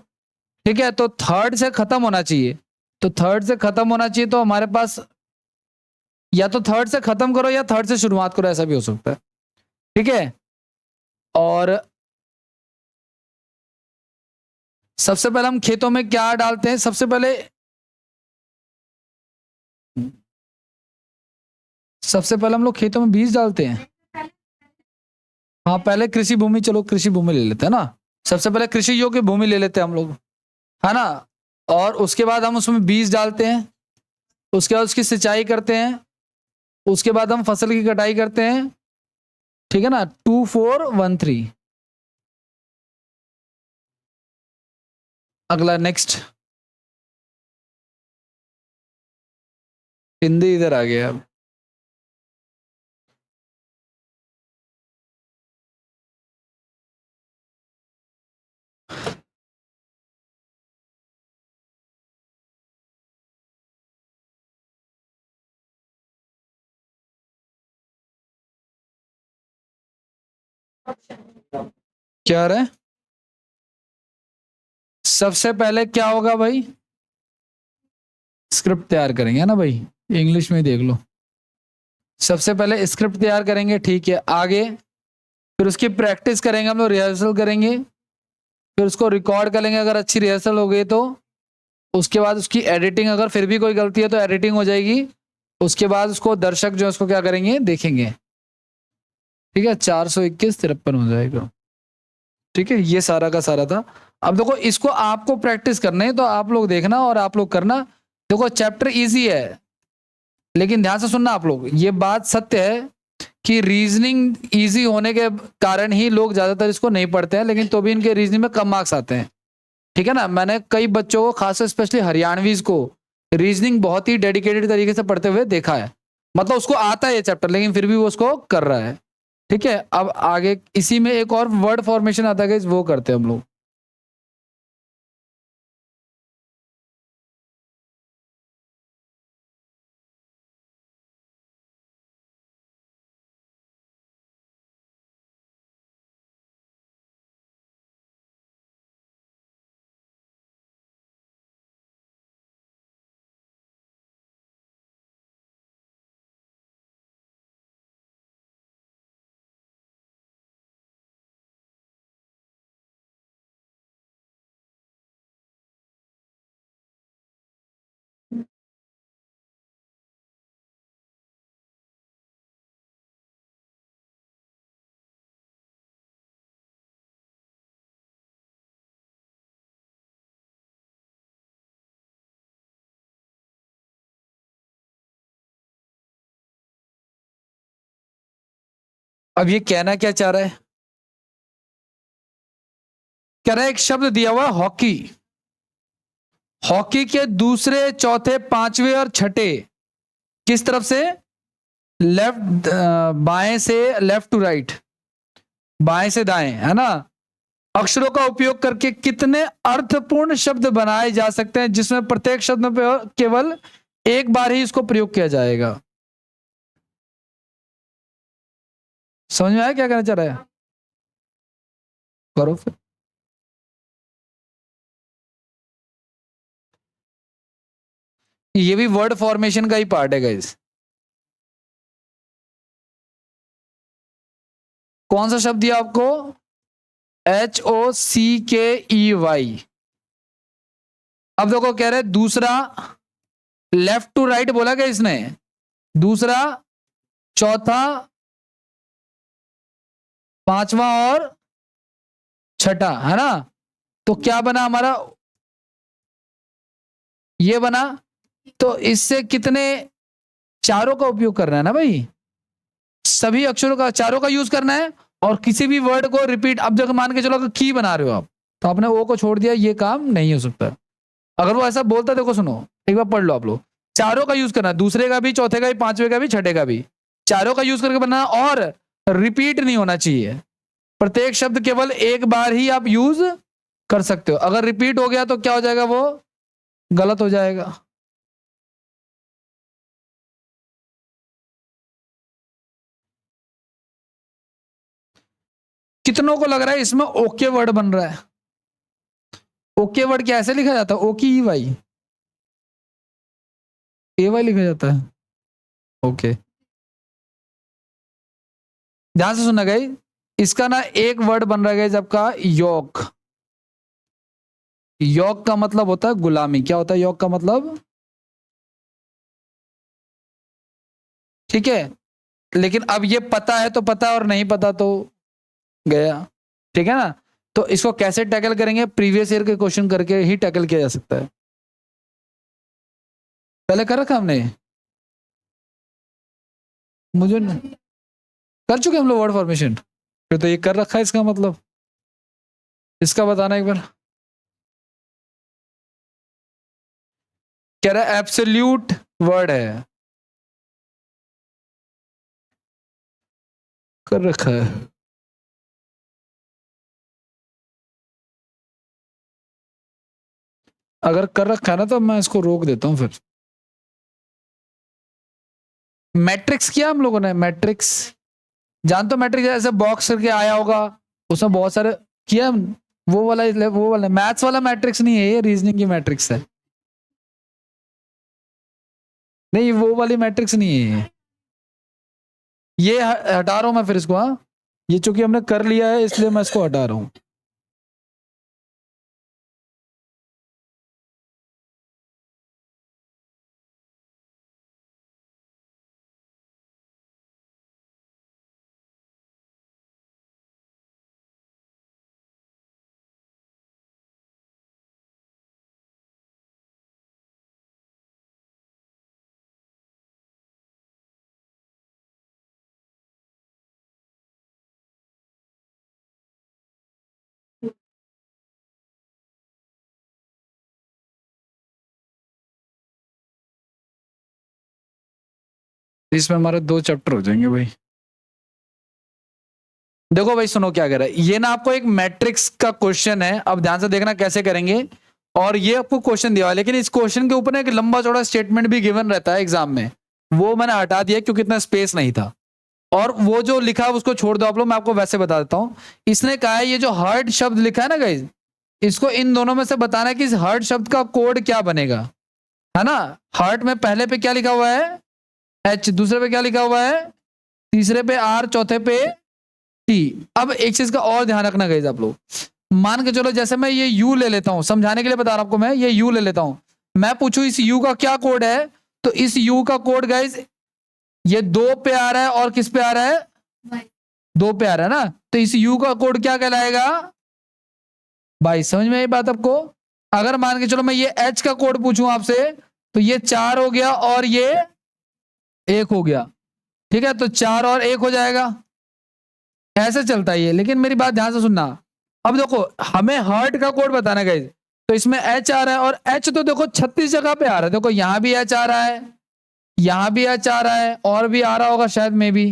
ठीक है, तो थर्ड से खत्म होना चाहिए। तो थर्ड से खत्म होना चाहिए, तो हमारे पास या तो थर्ड से खत्म करो या थर्ड से शुरुआत करो, ऐसा भी हो सकता है। ठीक है, और सबसे पहले हम खेतों में क्या डालते हैं? सबसे पहले हम लोग खेतों में बीज डालते हैं। हाँ, पहले कृषि भूमि, चलो कृषि भूमि ले लेते हैं ना। सबसे पहले कृषि योग्य भूमि ले लेते हैं हम लोग, है ना। और उसके बाद हम उसमें बीज डालते हैं, उसके बाद उसकी सिंचाई करते हैं, उसके बाद हम फसल की कटाई करते हैं। ठीक है ना, 2 4 1 3। अगला नेक्स्ट, हिंदी इधर आ गया अब। क्या रहे, सबसे पहले क्या होगा भाई? स्क्रिप्ट तैयार करेंगे ना भाई, इंग्लिश में देख लो। सबसे पहले स्क्रिप्ट तैयार करेंगे, ठीक है, आगे फिर उसकी प्रैक्टिस करेंगे हम लोग, रिहर्सल करेंगे, फिर उसको रिकॉर्ड करेंगे, अगर अच्छी रिहर्सल हो गई तो उसके बाद उसकी एडिटिंग, अगर फिर भी कोई गलती है तो एडिटिंग हो जाएगी। उसके बाद उसको दर्शक जो है उसको क्या करेंगे, देखेंगे। ठीक है, 421 53 हो जाएगा। ठीक है, ये सारा का सारा था। अब देखो, इसको आपको प्रैक्टिस करना है, तो आप लोग देखना और आप लोग करना। देखो, चैप्टर इजी है, लेकिन ध्यान से सुनना आप लोग, ये बात सत्य है कि रीजनिंग इजी होने के कारण ही लोग ज्यादातर इसको नहीं पढ़ते हैं, लेकिन तो भी इनके रीजनिंग में कम मार्क्स आते हैं। ठीक है ना, मैंने कई बच्चों को, खास स्पेशली हरियाणवीज को, रीजनिंग बहुत ही डेडिकेटेड तरीके से पढ़ते हुए देखा है। मतलब उसको आता है ये चैप्टर, लेकिन फिर भी वो उसको कर रहा है। ठीक है, अब आगे इसी में एक और वर्ड फॉर्मेशन आता है, वो करते हैं हम लोग। अब ये कहना क्या चाह रहा है? कह रहा है एक शब्द दिया हुआ, हॉकी। हॉकी के दूसरे, चौथे, पांचवे और छठे किस तरफ से? लेफ्ट, बाएं से लेफ्ट टू राइट, बाएं से दाएं, है ना। अक्षरों का उपयोग करके कितने अर्थपूर्ण शब्द बनाए जा सकते हैं, जिसमें प्रत्येक शब्द में केवल एक बार ही इसको प्रयोग किया जाएगा? समझ में आया क्या कहना चाह रहा है? करो फिर। ये भी वर्ड फॉर्मेशन का ही पार्ट है गाइस। कौन सा शब्द दिया आपको? HOCKEY। अब देखो, कह रहे दूसरा, लेफ्ट टू राइट बोला क्या इसने? दूसरा, चौथा, पांचवा और छठा, है ना। तो क्या बना हमारा? ये बना। तो इससे कितने, चारों का उपयोग करना है ना भाई, सभी अक्षरों का, चारों का यूज करना है। और किसी भी वर्ड को रिपीट, अब जब मान के चलो अगर की बना रहे हो आप, तो आपने ओ को छोड़ दिया, ये काम नहीं हो सकता। अगर वो ऐसा बोलता, देखो सुनो, एक बार पढ़ लो आप लोग। चारों का यूज करना, दूसरे का भी, चौथे का भी, पांचवे का भी, छठे का भी, चारों का यूज करके बनाना, और रिपीट नहीं होना चाहिए। प्रत्येक शब्द केवल एक बार ही आप यूज कर सकते हो। अगर रिपीट हो गया तो क्या हो जाएगा, वो गलत हो जाएगा। कितनों को लग रहा है इसमें ओके वर्ड बन रहा है? ओके वर्ड क्या ऐसे लिखा जाता है? ओ की ई वाई, ए वाई लिखा जाता है? ओके, ध्यान से सुनना गाइस, इसका ना एक वर्ड बन रहा है गाइस आपका योक। योक का मतलब होता है गुलामी। क्या होता है योक का मतलब? ठीक है, लेकिन अब ये पता है तो पता और नहीं पता तो गया। ठीक है ना? तो इसको कैसे टैकल करेंगे? प्रीवियस ईयर के क्वेश्चन करके ही टैकल किया जा सकता है। पहले कर रखा हमने, मुझे न... कर चुके हम लोग वर्ड फॉर्मेशन। फिर तो ये कर रखा है, इसका मतलब इसका बताना एक बार। कह रहा है एब्सोल्यूट वर्ड है, कर रखा है। अगर कर रखा है ना तो मैं इसको रोक देता हूं फिर। मैट्रिक्स किया हम लोगों ने, मैट्रिक्स जानते हो? मैट्रिक्स ऐसे बॉक्स करके आया होगा, उसमें बहुत सारे किया। वो वाला मैथ्स वाला मैट्रिक्स नहीं है, ये रीजनिंग की मैट्रिक्स है। नहीं, वो वाली मैट्रिक्स नहीं है ये हटा रहा हूं मैं फिर इसको। हाँ, ये चूंकि हमने कर लिया है इसलिए मैं इसको हटा रहा हूं। इसमें हमारे 2 चैप्टर हो जाएंगे भाई। देखो भाई सुनो क्या कह रहा है ये ना, आपको एक मैट्रिक्स का क्वेश्चन है, अब ध्यान से देखना कैसे करेंगे। और ये आपको क्वेश्चन दिया हुआ है, लेकिन इस क्वेश्चन के ऊपर एक लंबा चौड़ा स्टेटमेंट भी गिवन रहता है एग्जाम में, वो मैंने हटा दिया क्योंकि इतना स्पेस नहीं था। और वो जो लिखा है उसको छोड़ दो आप लोग, मैं आपको वैसे बता देता हूं। इसने कहा है ये जो हर्ट शब्द लिखा है ना गाइज, इसको इन दोनों में से बताना है कि इस हर्ट शब्द का कोड क्या बनेगा, है ना? हर्ट में पहले पे क्या लिखा हुआ है? एच। दूसरे पे क्या लिखा हुआ है? तीसरे पे आर। चौथे पे टी। अब एक चीज का और ध्यान रखना गाइज आप लोग, मान के चलो जैसे मैं ये यू ले लेता हूं, समझाने के लिए बता रहा हूं आपको, मैं ये यू ले लेता हूं, मैं पूछूं इस यू का क्या कोड है, तो इस यू का कोड गाइज ये 2 पे आ रहा है और किस पे आ रहा है? 2 पे आ रहा है ना, तो इस यू का कोड क्या कहलाएगा भाई? समझ में आई बात आपको? अगर मान के चलो मैं ये एच का कोड पूछूं आपसे, तो ये 4 हो गया और ये 1 हो गया। ठीक है, तो 4 और 1 हो जाएगा। ऐसे चलता है ये, लेकिन मेरी बात ध्यान से सुनना। अब देखो हमें हर्ट का कोड बताना है, तो इसमें एच आ रहा है, और एच तो देखो 36 जगह पे आ रहा है। देखो यहां भी एच आ रहा है, यहां भी एच आ रहा है, और भी आ रहा होगा शायद में भी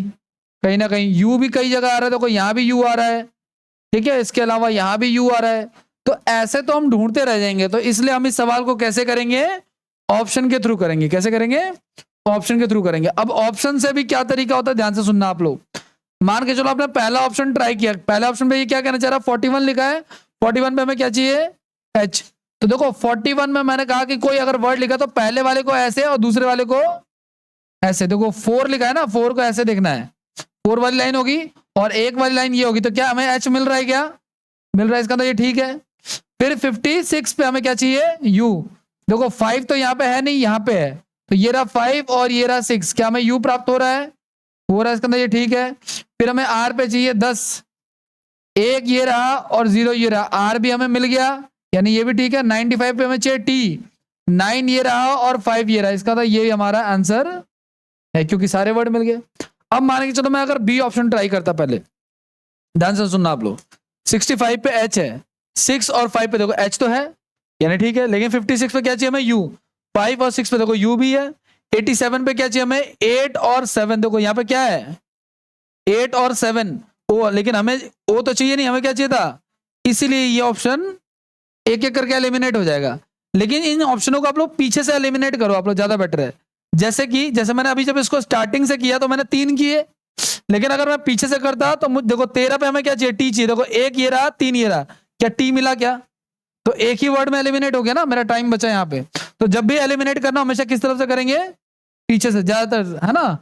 कहीं ना कहीं। यू भी कई जगह आ रहा है, देखो यहां भी यू आ रहा है। ठीक है, इसके अलावा यहां भी यू आ रहा है। तो ऐसे तो हम ढूंढते रह जाएंगे, तो इसलिए हम इस सवाल को कैसे करेंगे? ऑप्शन के थ्रू करेंगे। कैसे करेंगे? ऑप्शन के थ्रू करेंगे। अब ऑप्शन से भी क्या तरीका होता है, ध्यान से सुनना आप लोग। मान के चलो आपने पहला ऑप्शन ट्राई किया, पहले ऑप्शन पे ये क्या कहना चाह रहा है? 41 लिखा है, 41 पे हमें क्या चाहिए? एच। तो देखो 41 में मैंने कहा कि कोई अगर वर्ड लिखा तो पहले वाले को ऐसे और दूसरे वाले को ऐसे। देखो 4 लिखा है ना, 4 को ऐसे देखना है, 4 वाली लाइन होगी और 1 वाली लाइन ये होगी, तो क्या हमें एच मिल रहा है? क्या मिल रहा है? इसका तो ये ठीक है। फिर 56 पे हमें क्या चाहिए? यू। देखो 5 तो यहाँ पे है नहीं, यहाँ पे है, तो ये रहा 5 और ये रहा 6, क्या हमें यू प्राप्त हो रहा है? हो रहा है, इसके अंदर ये ठीक है। फिर हमें आर पे चाहिए 10, 1 ये रहा और 0 ये रहा, आर भी हमें मिल गया, यानी ये भी ठीक है। 95 पे हमें चाहिए टी, 9 ये रहा और 5 ये रहा, इसका था ये हमारा आंसर है, क्योंकि सारे वर्ड मिल गए। अब मान के चलो मैं अगर बी ऑप्शन ट्राई करता, पहले ध्यान से सुनना आप लोग। 65 पे एच है, 6 और 5 पे देखो एच तो है, यानी ठीक है, लेकिन 56 पे क्या चाहिए हमें? यू। 5 और 6 पे देखो यू भी है। 87 पे क्या चाहिए हमें? 8 और 7, देखो यहाँ पे क्या है? 8 और 7 ओ, लेकिन हमें ओ तो चाहिए नहीं, हमें क्या चाहिए था? इसीलिए ये ऑप्शन एक एक करके एलिमिनेट हो जाएगा। लेकिन इन ऑप्शनों को आप लोग पीछे से एलिमिनेट करो, आप लोग ज्यादा बेटर है। जैसे मैंने अभी जब इसको स्टार्टिंग से किया तो मैंने 3 किए, लेकिन अगर मैं पीछे से करता तो मुझे देखो 13 पे हमें क्या चाहिए? टी चाहिए। देखो 1 ये रहा, 3 ये रहा, क्या टी मिला? क्या तो एक ही वर्ड में एलिमिनेट हो गया ना, मेरा टाइम बचा यहाँ पे। तो जब भी एलिमिनेट करना हमेशा किस तरफ से करेंगे, पीछे से ज्यादातर, है ना,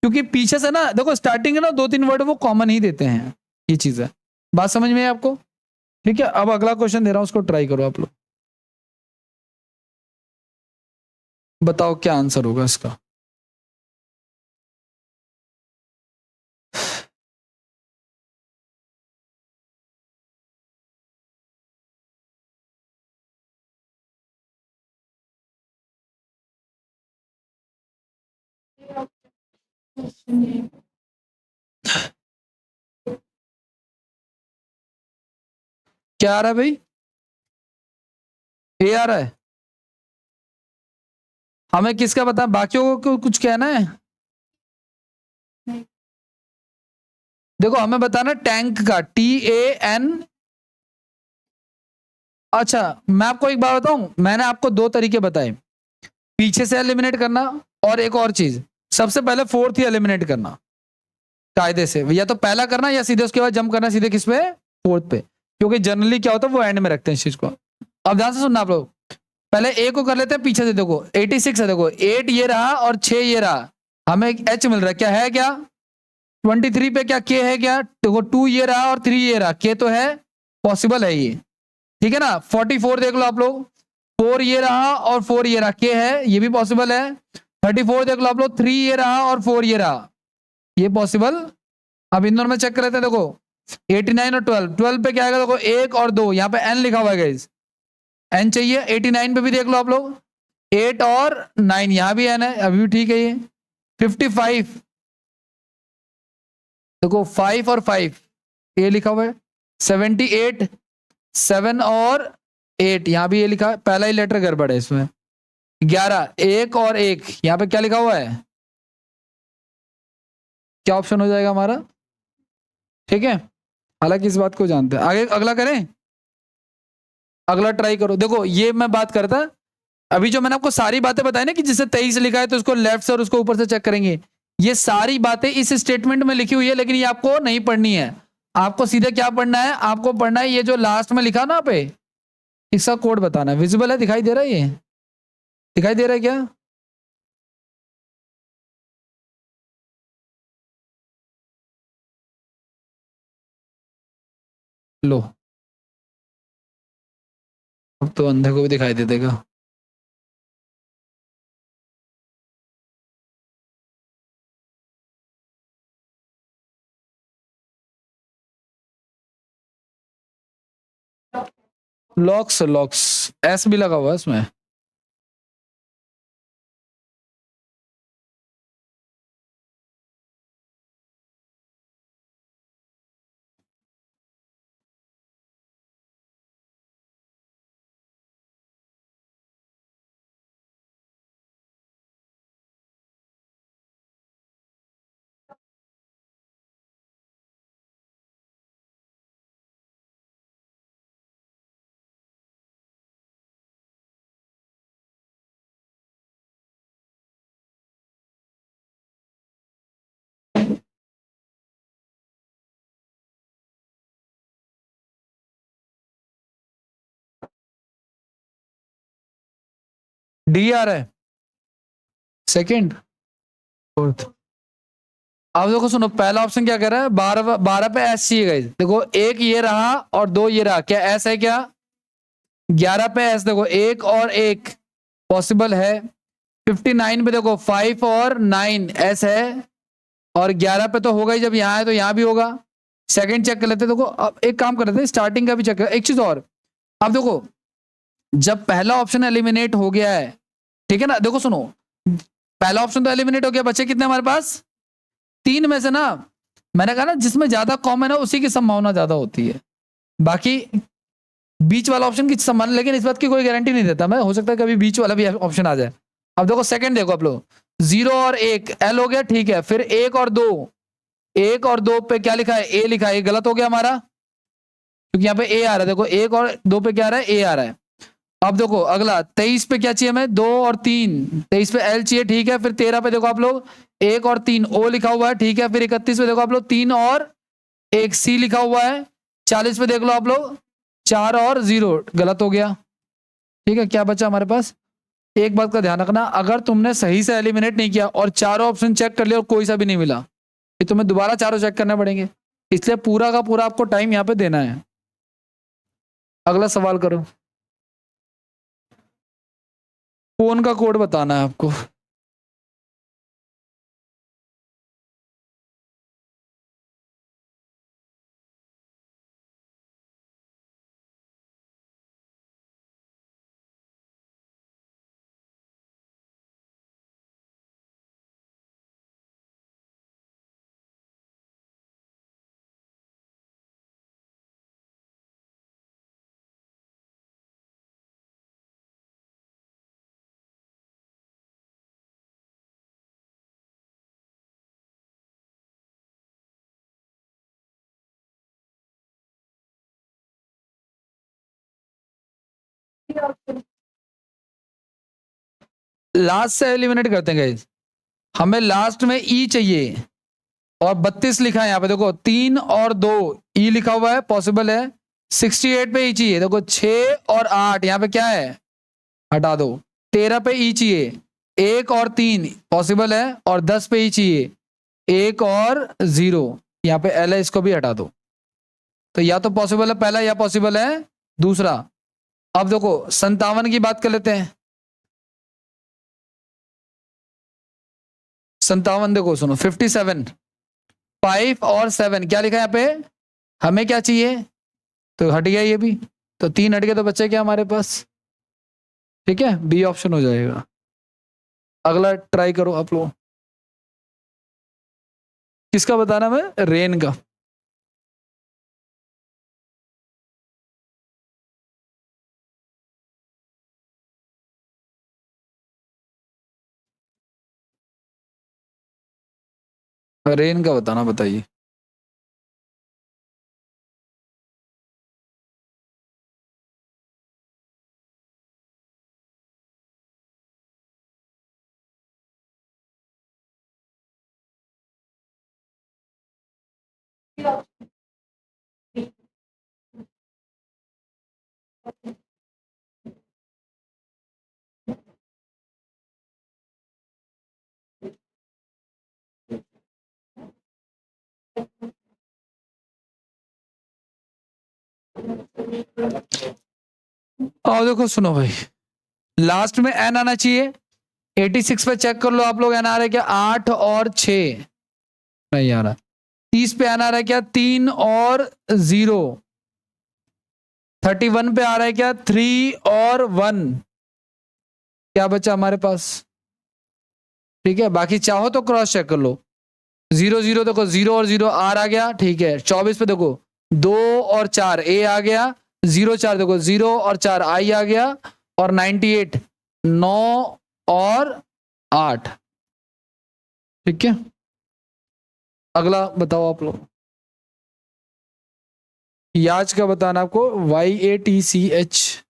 क्योंकि पीछे से ना देखो स्टार्टिंग है ना 2-3 वर्ड वो कॉमन ही देते हैं, ये चीज है। बात समझ में है आपको? ठीक है, अब अगला क्वेश्चन दे रहा हूं, उसको ट्राई करो आप लोग, बताओ क्या आंसर होगा इसका। क्या आ रहा है भाई? ए आ रहा है। हमें किसका पता, बाकियों को कुछ कहना है? देखो हमें बताना टैंक का, TAN। अच्छा मैं आपको एक बात बताऊं, मैंने आपको 2 तरीके बताए, पीछे से एलिमिनेट करना और एक और चीज, सबसे पहले फोर्थ ही एलिमिनेट करना कायदे से, या तो पहला करना या सीधे उसके बाद जंप करना सीधे किस पे, फोर्थ पे, क्योंकि जनरली क्या होता है वो एंड में रखते हैं इस चीज को। अब ध्यान से सुनना आप लोग, पहले ए को कर लेते हैं पीछे से। देखो 86 है, देखो 8 ये रहा और 6 ये रहा, हमें एक H मिल रहा है, क्या है, क्या 23 पे क्या K है, क्या देखो 2 ये रहा और 3 ये रहा, K तो है, पॉसिबल है ये, ठीक है ना। 44 देख लो आप लोग, 4 ये रहा और 4 ये रहा, K है, ये भी पॉसिबल है। 34 देख लो आप लोग, 3 ये रहा और 4 ये रहा, ये पॉसिबल। अब इन दोनों में चेक कर लेते हैं, देखो 89 और 12 पे क्या आएगा, देखो 1 और 2, यहाँ पे N लिखा हुआ है गाइस, N चाहिए। 89 पे भी देख लो आप लोग, 8 और 9, यहाँ भी N है, अभी भी ठीक है ये। 55 देखो 5 और 5, ये लिखा हुआ है। 78 7 और 8, यहाँ भी ये लिखा है, पहला ही लेटर गड़बड़ है इसमें। 11 1 और 1, यहाँ पे क्या लिखा हुआ है, क्या ऑप्शन हो जाएगा हमारा, ठीक है। हालांकि इस बात को जानते हैं, आगे अगला करें, अगला ट्राई करो। देखो ये मैं बात करता, अभी जो मैंने आपको सारी बातें बताई ना कि जिसे 23 लिखा है तो उसको लेफ्ट से और उसको ऊपर से चेक करेंगे, ये सारी बातें इस स्टेटमेंट में लिखी हुई है, लेकिन ये आपको नहीं पढ़नी है। आपको सीधे क्या पढ़ना है, आपको पढ़ना है ये जो लास्ट में लिखा ना पे, इसका कोड बताना है। विजिबल है, दिखाई दे रहा है, ये दिखाई दे रहा है क्या? लो अब तो अंधे को भी दिखाई दे देगा। लॉक्स, लॉक्स एस भी लगा हुआ है इसमें। डी आ रहा है, सेकंड, फोर्थ। अब देखो सुनो, पहला ऑप्शन क्या कह रहा है, 12 12 पे एस चाहिए गाइस। देखो 1 ये रहा और 2 ये रहा, क्या एस है क्या? 11 पे एस, देखो 1 और 1 पॉसिबल है। 59 पे देखो 5 और 9 एस है, और 11 पे तो होगा ही, जब यहाँ है तो यहाँ भी होगा। सेकंड चेक कर लेते हैं। देखो अब एक काम कर लेते हैं, स्टार्टिंग का भी चेक कर, एक चीज और। अब देखो जब पहला ऑप्शन एलिमिनेट हो गया है, ठीक है ना, देखो सुनो, पहला ऑप्शन तो एलिमिनेट हो गया, बचे कितने हमारे पास, 3 में से ना, मैंने कहा ना जिसमें ज्यादा कॉमन है उसी की संभावना ज्यादा होती है, बाकी बीच वाला ऑप्शन की संभावना, लेकिन इस बात की कोई गारंटी नहीं देता मैं, हो सकता है कभी बीच वाला भी ऑप्शन आ जाए। अब देखो सेकंड, देखो आप लोग 0 और 1 एल हो गया, ठीक है। फिर 1 और 2, 1 और 2 पे क्या लिखा है, ए लिखा है, गलत हो गया हमारा, क्योंकि यहाँ पे ए आ रहा है। देखो 1 और 2 पे क्या आ रहा है, ए आ रहा है। अब देखो अगला 23 पे क्या चाहिए हमें, 2 और 3, 23 पे एल चाहिए, ठीक है। फिर 13 पे देखो आप लोग 1 और 3 ओ लिखा हुआ है, ठीक है। फिर 31 पे देखो आप लोग 3 और 1 सी लिखा हुआ है। 40 पे देख लो आप लोग 4 और 0 गलत हो गया। ठीक है, क्या बचा हमारे पास? एक बात का ध्यान रखना, अगर तुमने सही से एलिमिनेट नहीं किया और चारों ऑप्शन चेक कर लिया और कोई सा भी नहीं मिला, फिर तुम्हें दोबारा चारों चेक करने पड़ेंगे। इसलिए पूरा का पूरा आपको टाइम यहाँ पे देना है। अगला सवाल करो। फोन का कोड बताना है आपको। लास्ट से एलिमिनेट करते हैं गाइस। हमें लास्ट में ई चाहिए और 32 लिखा है यहाँ पे, देखो 3 और 2 ई लिखा हुआ है, पॉसिबल है। 68 पे ई चाहिए, देखो 6 और 8 यहाँ पे क्या है, हटा दो। 13 पे ई चाहिए, 1 और 3 पॉसिबल है, और 10 पे ई चाहिए, 1 और 0 यहाँ पे एल है, इसको भी हटा दो। तो या तो पॉसिबल है पहला या पॉसिबल है दूसरा। अब देखो 57 की बात कर लेते हैं। 57 देखो सुनो, 57, 5 और 7 क्या लिखा है यहाँ पे, हमें क्या चाहिए, तो हट गया ये भी, तो 3 हट गया, तो बच्चे क्या हमारे पास, ठीक है, बी ऑप्शन हो जाएगा। अगला ट्राई करो आप लोग। किसका बताना मैं, रेन का। रेन का बताना, बताइए। और देखो सुनो भाई, लास्ट में एन आना चाहिए। 86 पे चेक कर लो आप लोग, एन आ रहा है क्या, 8 और 6 नहीं आ रहा। 30 पे एन आ रहा है क्या, 3 और 0। 31 पे आ रहा है क्या, 3 और 1। क्या बचा हमारे पास, ठीक है, बाकी चाहो तो क्रॉस चेक कर लो। 0 0 देखो, 0 और 0 आर आ गया, ठीक है। 24 पे देखो 2 और 4 ए आ गया। 0 4 देखो 0 और 4 आई आ गया। और 98 9 और 8, ठीक है। अगला बताओ आप लोग। याच का बताना आपको, YATCH।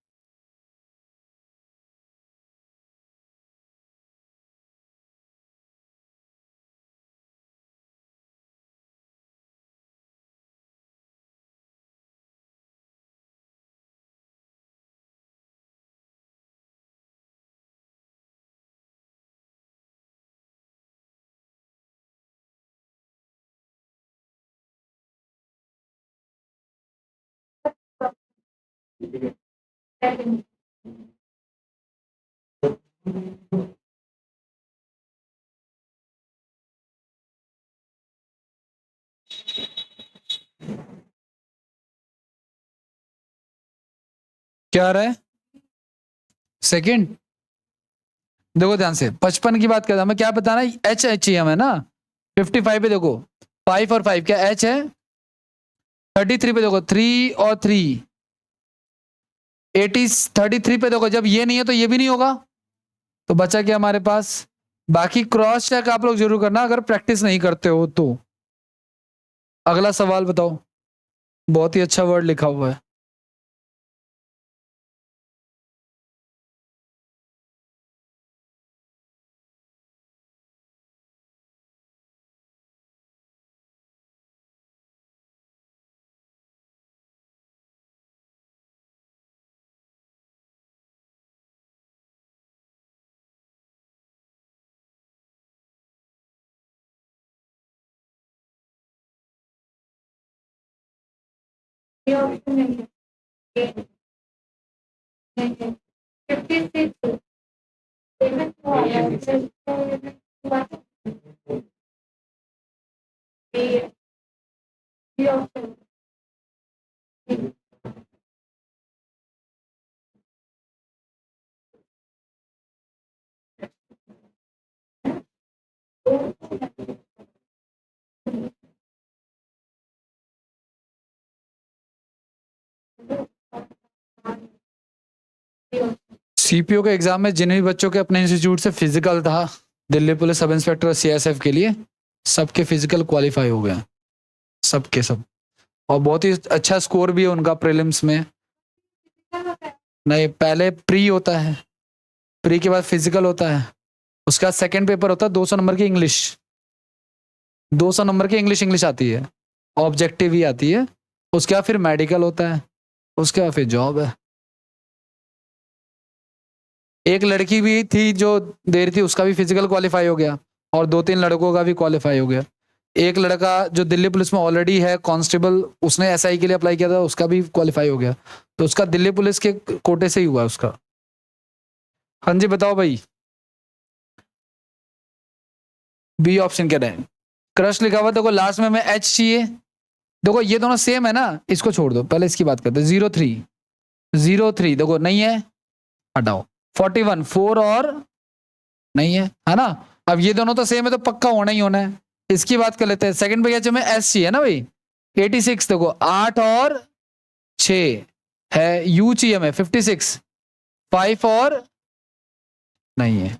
क्या आ रहा है, सेकंड। देखो ध्यान से, 55 की बात करता हमें क्या बताना है, एच एच ही हमें ना। 55 पे देखो 5 और 5 क्या एच है। 33 पे देखो 3 और 3। 33 पे देखो, जब ये नहीं है तो ये भी नहीं होगा, तो बचा क्या हमारे पास। बाकी क्रॉस चेक आप लोग जरूर करना अगर प्रैक्टिस नहीं करते हो तो। अगला सवाल बताओ, बहुत ही अच्छा वर्ड लिखा हुआ है। ये ऑप्शन नहीं है, ये नहीं है 56 पेमेंट हुआ है ये ऑप्शन सीपीओ के एग्जाम में जिन भी बच्चों के अपने इंस्टीट्यूट से फिजिकल था दिल्ली पुलिस सब इंस्पेक्टर और सीएसएफ के लिए, सबके फिजिकल क्वालिफाई हो गए, सबके सब। और बहुत ही अच्छा स्कोर भी है उनका प्रीलिम्स में। नहीं, पहले प्री होता है, प्री के बाद फिजिकल होता है, उसका सेकंड पेपर होता है 200 नंबर की इंग्लिश, 200 नंबर की इंग्लिश आती है, ऑब्जेक्टिव ही आती है। उसके बाद फिर मेडिकल होता है, उसके बाद फिर जॉब है। एक लड़की भी थी जो दे रही थी, उसका भी फिजिकल क्वालिफाई हो गया, और 2-3 लड़कों का भी क्वालिफाई हो गया। एक लड़का जो दिल्ली पुलिस में ऑलरेडी है कांस्टेबल, उसने एसआई के लिए अप्लाई किया था, उसका भी क्वालिफाई हो गया, तो उसका दिल्ली पुलिस के कोटे से ही हुआ उसका। हाँ जी बताओ भाई, बी ऑप्शन कह रहे हैं। क्रश लिखा हुआ देखो लास्ट में हमें एच चाहिए। देखो ये दोनों सेम है ना, इसको छोड़ दो, पहले इसकी बात करते हैं। 03 देखो नहीं है, हटाओ। 41 4 और नहीं है ना। अब ये दोनों तो सेम है तो पक्का होना ही होना है। इसकी बात कर लेते हैं। सेकंड पे क्या चाहिए हमें, एस चाहिए ना भाई। 86 देखो 8 और 6 है, यू चाहिए हमें 56, 5 और नहीं है,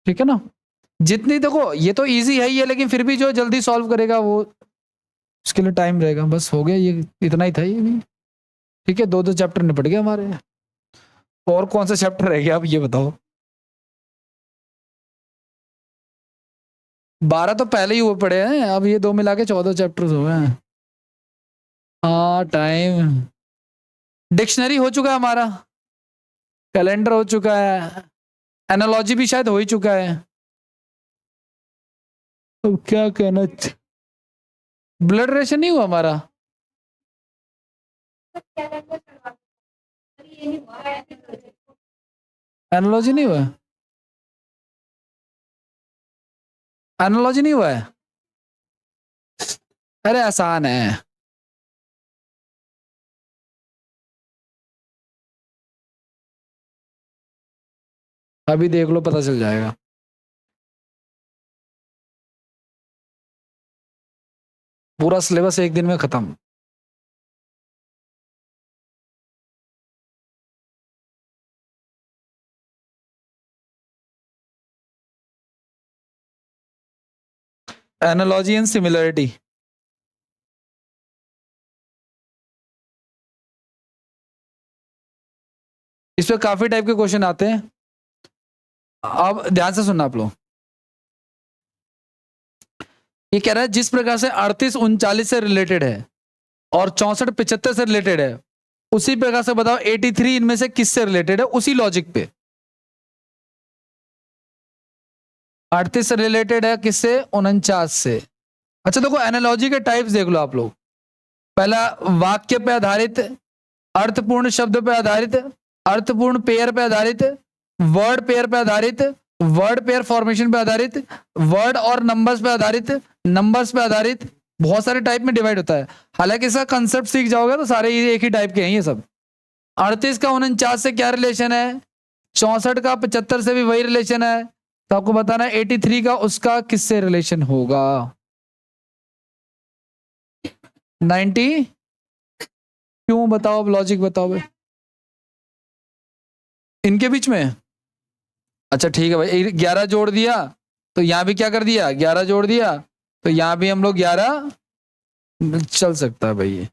ठीक है ना। जितनी देखो ये तो इजी है ही है, लेकिन फिर भी जो जल्दी सॉल्व करेगा वो उसके लिए टाइम रहेगा। बस हो गया, ये इतना ही था ये भी, ठीक है। 2 चैप्टर निपट गए हमारे। और कौन सा चैप्टर रह गया आप ये बताओ। 12 तो पहले ही हुए पड़े हैं, अब ये 2 मिला के 14 चैप्टर्स हो गए हैं। हाँ टाइम। डिक्शनरी हो चुका है हमारा, कैलेंडर हो चुका है, एनालॉजी भी शायद हो ही चुका है। अब क्या कहना, ब्लड रेशन नहीं हुआ हमारा। एनालॉजी नहीं हुआ, एनालॉजी नहीं हुआ है। अरे आसान है, अभी देख लो पता चल जाएगा। पूरा सिलेबस एक दिन में खत्म। एनालॉजी एंड सिमिलरिटी, इस पे काफी टाइप के क्वेश्चन आते हैं। अब ध्यान से सुनना आप लोग। ये कह रहा है जिस प्रकार से 38 39 से रिलेटेड है और 64 75 से रिलेटेड है, उसी प्रकार से बताओ 83 इनमें से किससे रिलेटेड है, उसी लॉजिक पे। 38 से रिलेटेड है किससे, 49 से। अच्छा देखो एनालॉजी के टाइप्स देख लो आप लोग। पहला वाक्य पे आधारित, अर्थपूर्ण शब्द पे आधारित, अर्थपूर्ण पेयर पे आधारित, वर्ड पेयर पे आधारित, वर्ड पेयर फॉर्मेशन पे आधारित, वर्ड और नंबर्स पे आधारित, नंबर्स पे आधारित। बहुत सारे टाइप में डिवाइड होता है। हालांकि इसका कंसेप्ट सीख जाओगे तो सारे ये एक ही टाइप के हैं ये सब। 38 का 49 से क्या रिलेशन है, 64 का 75 से भी वही रिलेशन है, तो आपको बताना है 83 का उसका किससे रिलेशन होगा। 90 क्यों, बताओ अब लॉजिक बताओ भाई इनके बीच में। अच्छा ठीक है भाई, 11 जोड़ दिया तो यहां भी क्या कर दिया, 11 जोड़ दिया तो यहां भी हम लोग 11 चल सकता है भाई ये,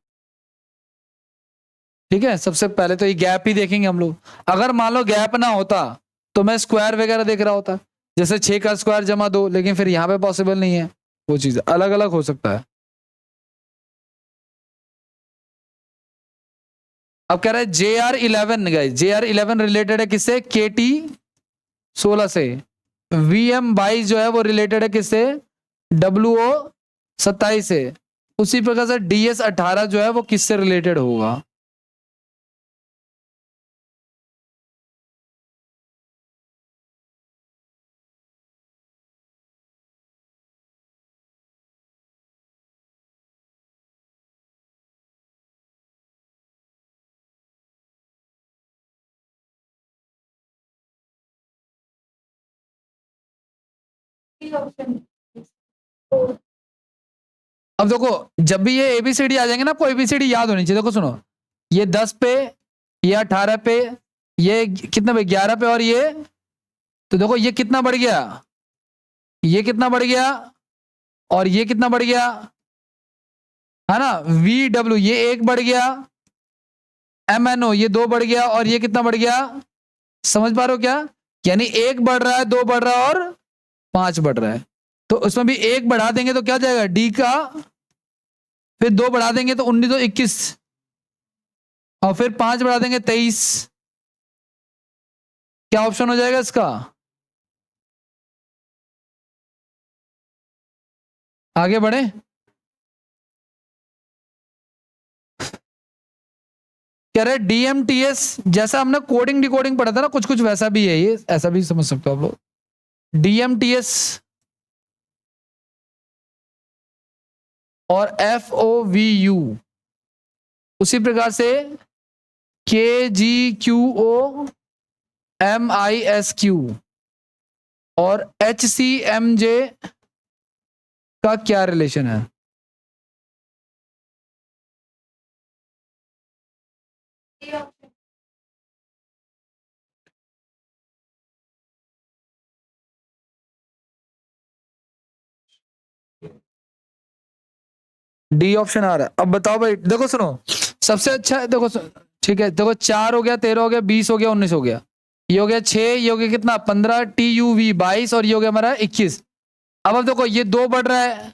ठीक है। सबसे पहले तो ये गैप ही देखेंगे हम लोग। अगर मान लो गैप ना होता तो मैं स्क्वायर वगैरह देख रहा होता, जैसे 6 का स्क्वायर जमा 2, लेकिन फिर यहां पे पॉसिबल नहीं है, वो चीज अलग अलग हो सकता है। अब कह रहा है JR11 गाइस, JR11 रिलेटेड है किससे, KT 16 से। VM22 जो है वो रिलेटेड है किससे, WO 27 से। उसी प्रकार से DS 18 जो है वो किससे रिलेटेड होगा? ऑप्शन। अब देखो, जब भी ये ABCD आ जाएंगे ना, आपको ABCD याद होनी चाहिए। देखो सुनो, ये 10 पे, ये 18 पे, ये कितना पे, 11 पे, और ये, तो देखो ये कितना बढ़ गया, ये कितना बढ़ गया, और ये कितना बढ़ गया, है ना? VW ये 1 बढ़ गया, MNO ये 2 बढ़ गया, और ये कितना बढ़ गया? समझ पा रहे हो क्या? यानी 1 बढ़ रहा है, 2 बढ़ रहा है, और 5 बढ़ रहा है। तो उसमें भी 1 बढ़ा देंगे तो क्या जाएगा? D का, फिर 2 बढ़ा देंगे तो 19 तो 21, और फिर 5 बढ़ा देंगे 23। क्या ऑप्शन हो जाएगा इसका? आगे बढ़े। कह रहे DMTS, जैसा हमने कोडिंग डिकोडिंग पढ़ा था ना, कुछ कुछ वैसा भी है, ये ऐसा भी समझ सकते हो आप लोग। DMTS और FOVU, उसी प्रकार से KGQOMISQ और HCMJ का क्या रिलेशन है? D ऑप्शन आ रहा है। अब बताओ भाई, देखो सुनो, सबसे अच्छा है, देखो ठीक है, देखो 4 हो गया, 13 हो गया, 20 हो गया, 19 हो गया, ये हो गया 6, ये हो गया कितना, 15, TUV 22, और ये हो गया हमारा 21। अब देखो ये 2 बढ़ रहा है,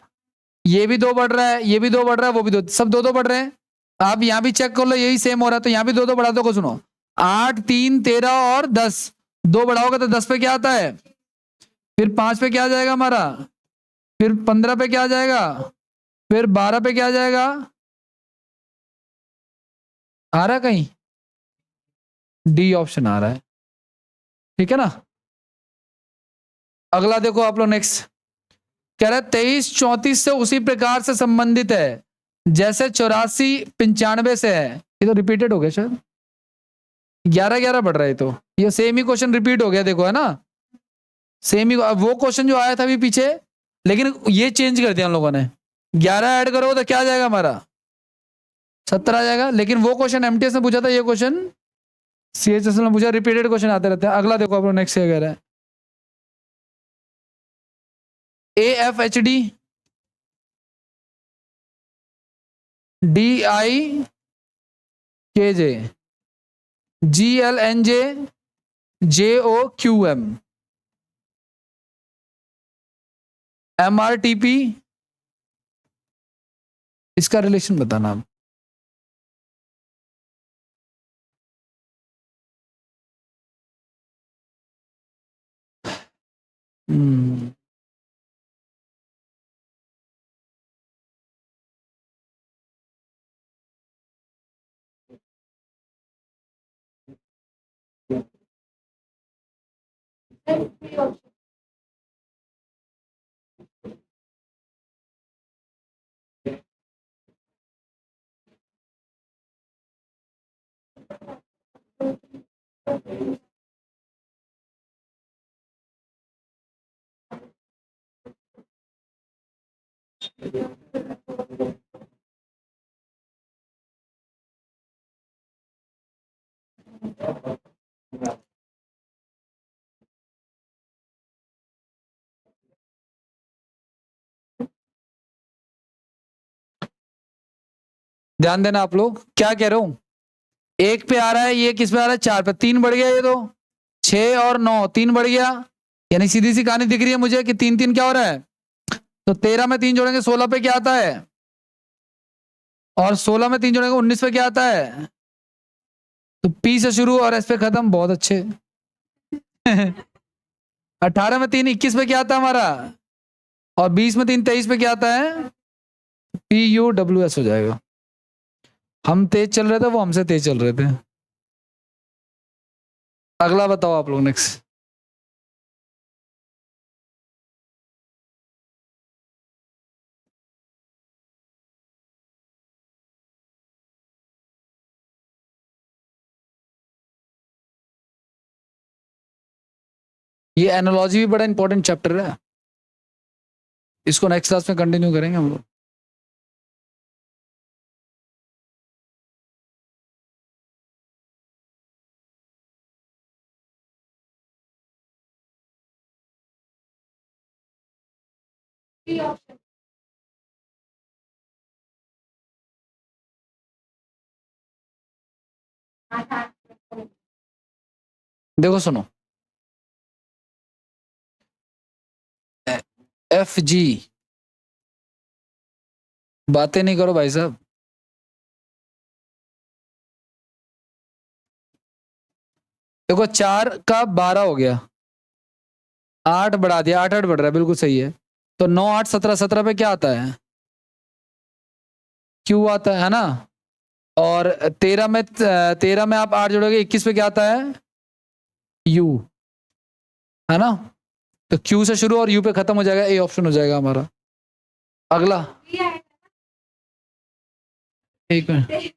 ये भी 2 बढ़ रहा है, ये भी 2 बढ़ रहा है, वो भी 2, सब 2 2 बढ़ रहे हैं। आप यहाँ भी चेक कर लो, यही सेम हो रहा है, तो यहाँ भी 2 2 बढ़ा दो। सुनो, 8, 3, 13 और 10, 2 बढ़ाओगे तो 10 पे क्या आता है, फिर 5 पे क्या आ जाएगा हमारा, फिर 15 पे क्या आ जाएगा, फिर 12 पे क्या आ जाएगा? आ रहा है कहीं? D ऑप्शन आ रहा है, ठीक है ना? अगला देखो आप लोग, नेक्स्ट कह रहा है 23 34 से उसी प्रकार से संबंधित है जैसे 84 95 से है। ये तो रिपीटेड हो गया शायद, 11 11 बढ़ रहा है, तो ये सेम ही क्वेश्चन रिपीट हो गया, देखो है ना, सेम ही वो क्वेश्चन जो आया था अभी पीछे, लेकिन ये चेंज कर दिया हम लोगों ने। 11 ऐड करो तो क्या आ जाएगा हमारा, 70 आ जाएगा। लेकिन वो क्वेश्चन MTS ने पूछा था, ये क्वेश्चन CHS में पूछा, रिपीटेड क्वेश्चन आते रहते हैं। अगला देखो आप लोग, नेक्स्ट कह रहा है AFHD DIKJ GLNJ JOQM MRTP, इसका रिलेशन बताना आप। हम्म, ध्यान देना आप लोग, क्या कह रहा हूं, 1 पे आ रहा है, ये किस पे आ रहा है, 4 पे, 3 बढ़ गया, ये तो 6 और 9, 3 बढ़ गया, यानी सीधी सी कहानी दिख रही है मुझे कि 3 3 क्या हो रहा है, तो 13 में 3 जोड़ेंगे 16 पे क्या आता है, और 16 में 3 जोड़ेंगे 19 पे क्या आता है। तो P से शुरू और S पे खत्म, बहुत अच्छे। 18 में 3 21 पे क्या आता है हमारा, और 20 में 3 23 पे क्या आता है, PUWS हो जाएगा। हम तेज चल रहे थे, वो हमसे तेज चल रहे थे। अगला बताओ आप लोग, नेक्स्ट। ये एनालॉजी भी बड़ा इंपॉर्टेंट चैप्टर है, इसको नेक्स्ट क्लास में कंटिन्यू करेंगे हम लोग। Three options. देखो सुनो, FG, बातें नहीं करो भाई साहब। देखो 4 का 12 हो गया, 8 बढ़ा दिया, 8 8 बढ़ रहा है, बिल्कुल सही है। तो 9 8 17, 17 पे क्या आता है? Q आता है ना। और 13 में आप 8 जोड़ोगे, 21 पे क्या आता है? U, है ना। तो Q से शुरू और U पे खत्म हो जाएगा, A ऑप्शन हो जाएगा हमारा। अगला, एक मिनट,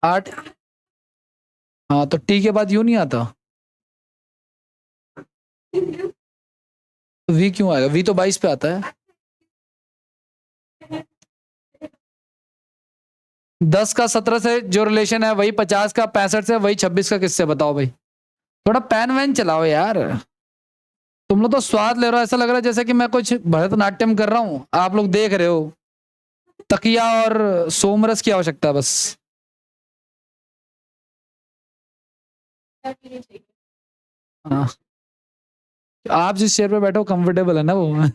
8, हाँ तो T के बाद U नहीं आता, V क्यों आएगा? V तो 22 पे आता है। 10 का 17 से जो रिलेशन है वही 50 का 65 से, वही 26 का किससे? बताओ भाई, थोड़ा पेन वैन चलाओ यार। तुम लोग तो स्वाद ले रहे हो, ऐसा लग रहा है जैसे कि मैं कुछ भरतनाट्यम कर रहा हूं, आप लोग देख रहे हो। तकिया और सोमरस की आवश्यकता है बस। हाँ, आप जिस चेयर पे बैठो कंफर्टेबल है ना वो। हाँ,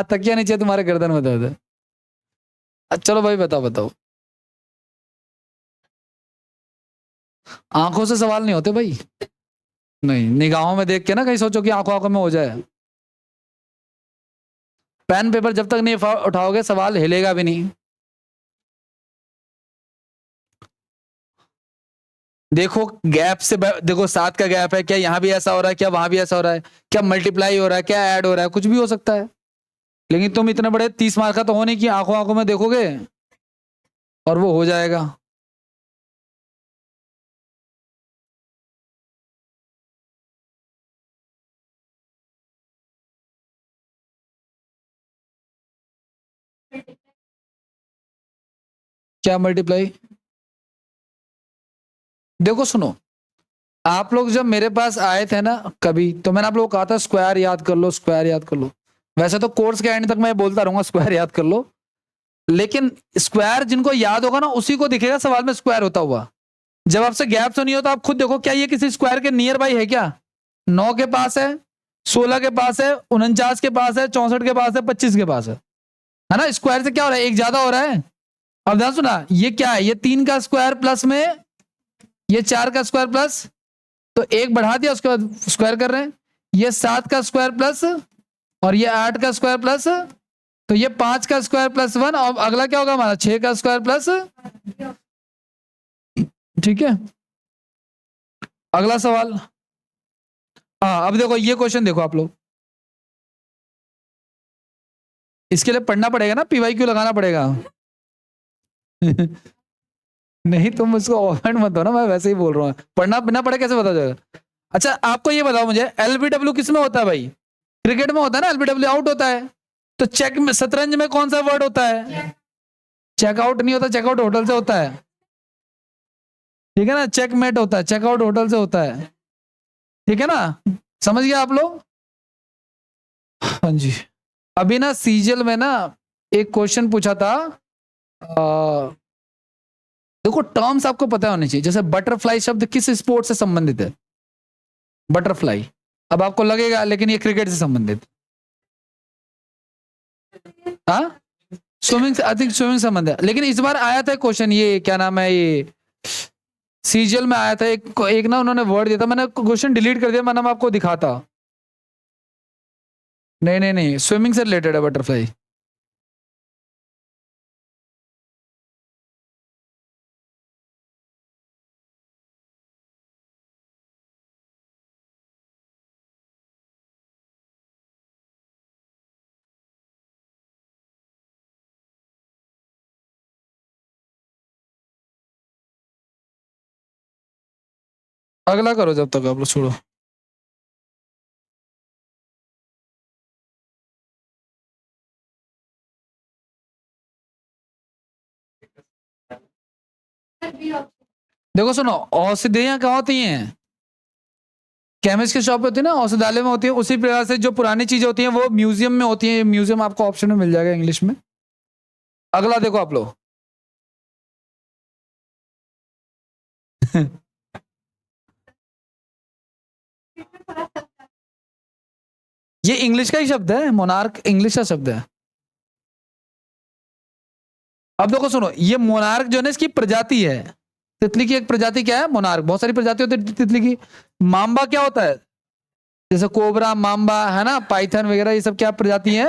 तकिया नीचे तुम्हारे गर्दन में दर्द है। चलो भाई, बताओ बताओ। आंखों से सवाल नहीं होते भाई, नहीं, निगाहों में देख के ना कहीं सोचो कि आंखों आंखों में हो जाए। पेन पेपर जब तक नहीं उठाओगे सवाल हिलेगा भी नहीं। देखो गैप से देखो 7 का गैप है, क्या यहां भी ऐसा हो रहा है, क्या वहां भी ऐसा हो रहा है, क्या मल्टीप्लाई हो रहा है, क्या ऐड हो रहा है, कुछ भी हो सकता है। लेकिन तुम इतने बड़े 30 मार्क का तो हो नहीं कि आंखों आंखों में देखोगे और वो हो जाएगा। क्या मल्टीप्लाई? देखो सुनो, आप लोग जब मेरे पास आए थे ना कभी, तो मैंने आप लोगों को कहा था स्क्वायर याद कर लो, स्क्वायर याद कर लो। वैसे तो कोर्स के एंड तक मैं बोलता रहूंगा स्क्वायर याद कर लो, लेकिन स्क्वायर जिनको याद होगा ना उसी को दिखेगा सवाल में स्क्वायर होता हुआ। जब आपसे गैप तो नहीं होता, आप खुद देखो, क्या ये किसी स्क्वायर के नियर बाई है क्या? 9 के पास है, 16 के पास है, 49 के पास है, 64 के पास है, 25 के पास है ना। स्क्वायर से क्या हो रहा है? एक ज्यादा हो रहा है। अब ध्यान सुना, ये क्या है? ये 3 का स्क्वायर प्लस में ये 4 का स्क्वायर प्लस, तो एक बढ़ा दिया उसके बाद स्क्वायर कर रहे हैं। ये 7 का स्क्वायर प्लस और ये 8 का स्क्वायर प्लस, तो ये 5 का स्क्वायर प्लस 1, और अगला क्या होगा हमारा? 6 का स्क्वायर प्लस। ठीक है, अगला सवाल। हाँ, अब देखो ये क्वेश्चन देखो आप लोग, इसके लिए पढ़ना पड़ेगा ना, PYQ लगाना पड़ेगा। नहीं, तुम उसको ऑफेंड मत दो ना, मैं वैसे ही बोल रहा हूँ, पढ़ना बिना पढ़े कैसे पता चलेगा। अच्छा आपको ये बताओ मुझे, LBW किस में होता है भाई? क्रिकेट में होता है ना, LBW आउट होता है। तो चेक में, शतरंज में कौन सा वर्ड होता है? चेकआउट नहीं होता, चेकआउट होटल से होता है। ठीक है ना, चेकमेट होता है, चेकआउट होटल से होता है। ठीक है ना, समझ गया आप लोग? हाँ जी। अभी ना सीजल में ना एक क्वेश्चन पूछा था, देखो टर्म्स आपको पता होने चाहिए। जैसे बटरफ्लाई शब्द किस स्पोर्ट से संबंधित है? बटरफ्लाई, अब आपको लगेगा लेकिन ये क्रिकेट से संबंधित। हाँ, स्विमिंग से, आई थिंक स्विमिंग संबंध है। लेकिन इस बार आया था क्वेश्चन, ये क्या नाम है, ये सीजीएल में आया था एक ना, उन्होंने वर्ड दिया था, मैंने क्वेश्चन डिलीट कर दिया, मैंने आपको दिखाता। नहीं नहीं नहीं, स्विमिंग से रिलेटेड है बटरफ्लाई। अगला करो जब तक आप लोग, छोड़ो। देखो सुनो, औषधियां कहाँ होती हैं? केमिस्ट की शॉप होती है ना, औषधालय में होती है। उसी प्रकार से जो पुरानी चीजें होती हैं वो म्यूजियम में होती हैं। म्यूजियम आपको ऑप्शन में मिल जाएगा इंग्लिश में। अगला देखो आप लोग। ये इंग्लिश का ही शब्द है, मोनार्क इंग्लिश का शब्द है। अब देखो सुनो, ये मोनार्क जो है ना, इसकी प्रजाति है। तितली की एक प्रजाति क्या है? मोनार्क। बहुत सारी प्रजाति होती है तितली की। मांबा क्या होता है? जैसे कोबरा, मांबा है ना, पाइथन वगैरह, ये सब क्या प्रजाति है?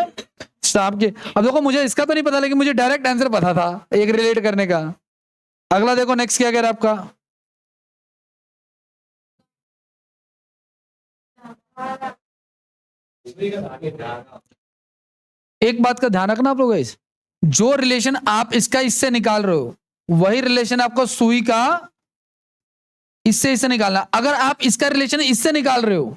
सांप के। अब देखो मुझे इसका तो नहीं पता, लेकिन मुझे डायरेक्ट आंसर पता था एक रिलेट करने का। अगला देखो, नेक्स्ट क्या कह रहा है आपका? एक बात का ध्यान रखना आप लोग, इस जो रिलेशन आप इसका इससे निकाल रहे हो, वही रिलेशन आपको सुई का इससे निकालना। अगर आप इसका रिलेशन इससे निकाल रहे हो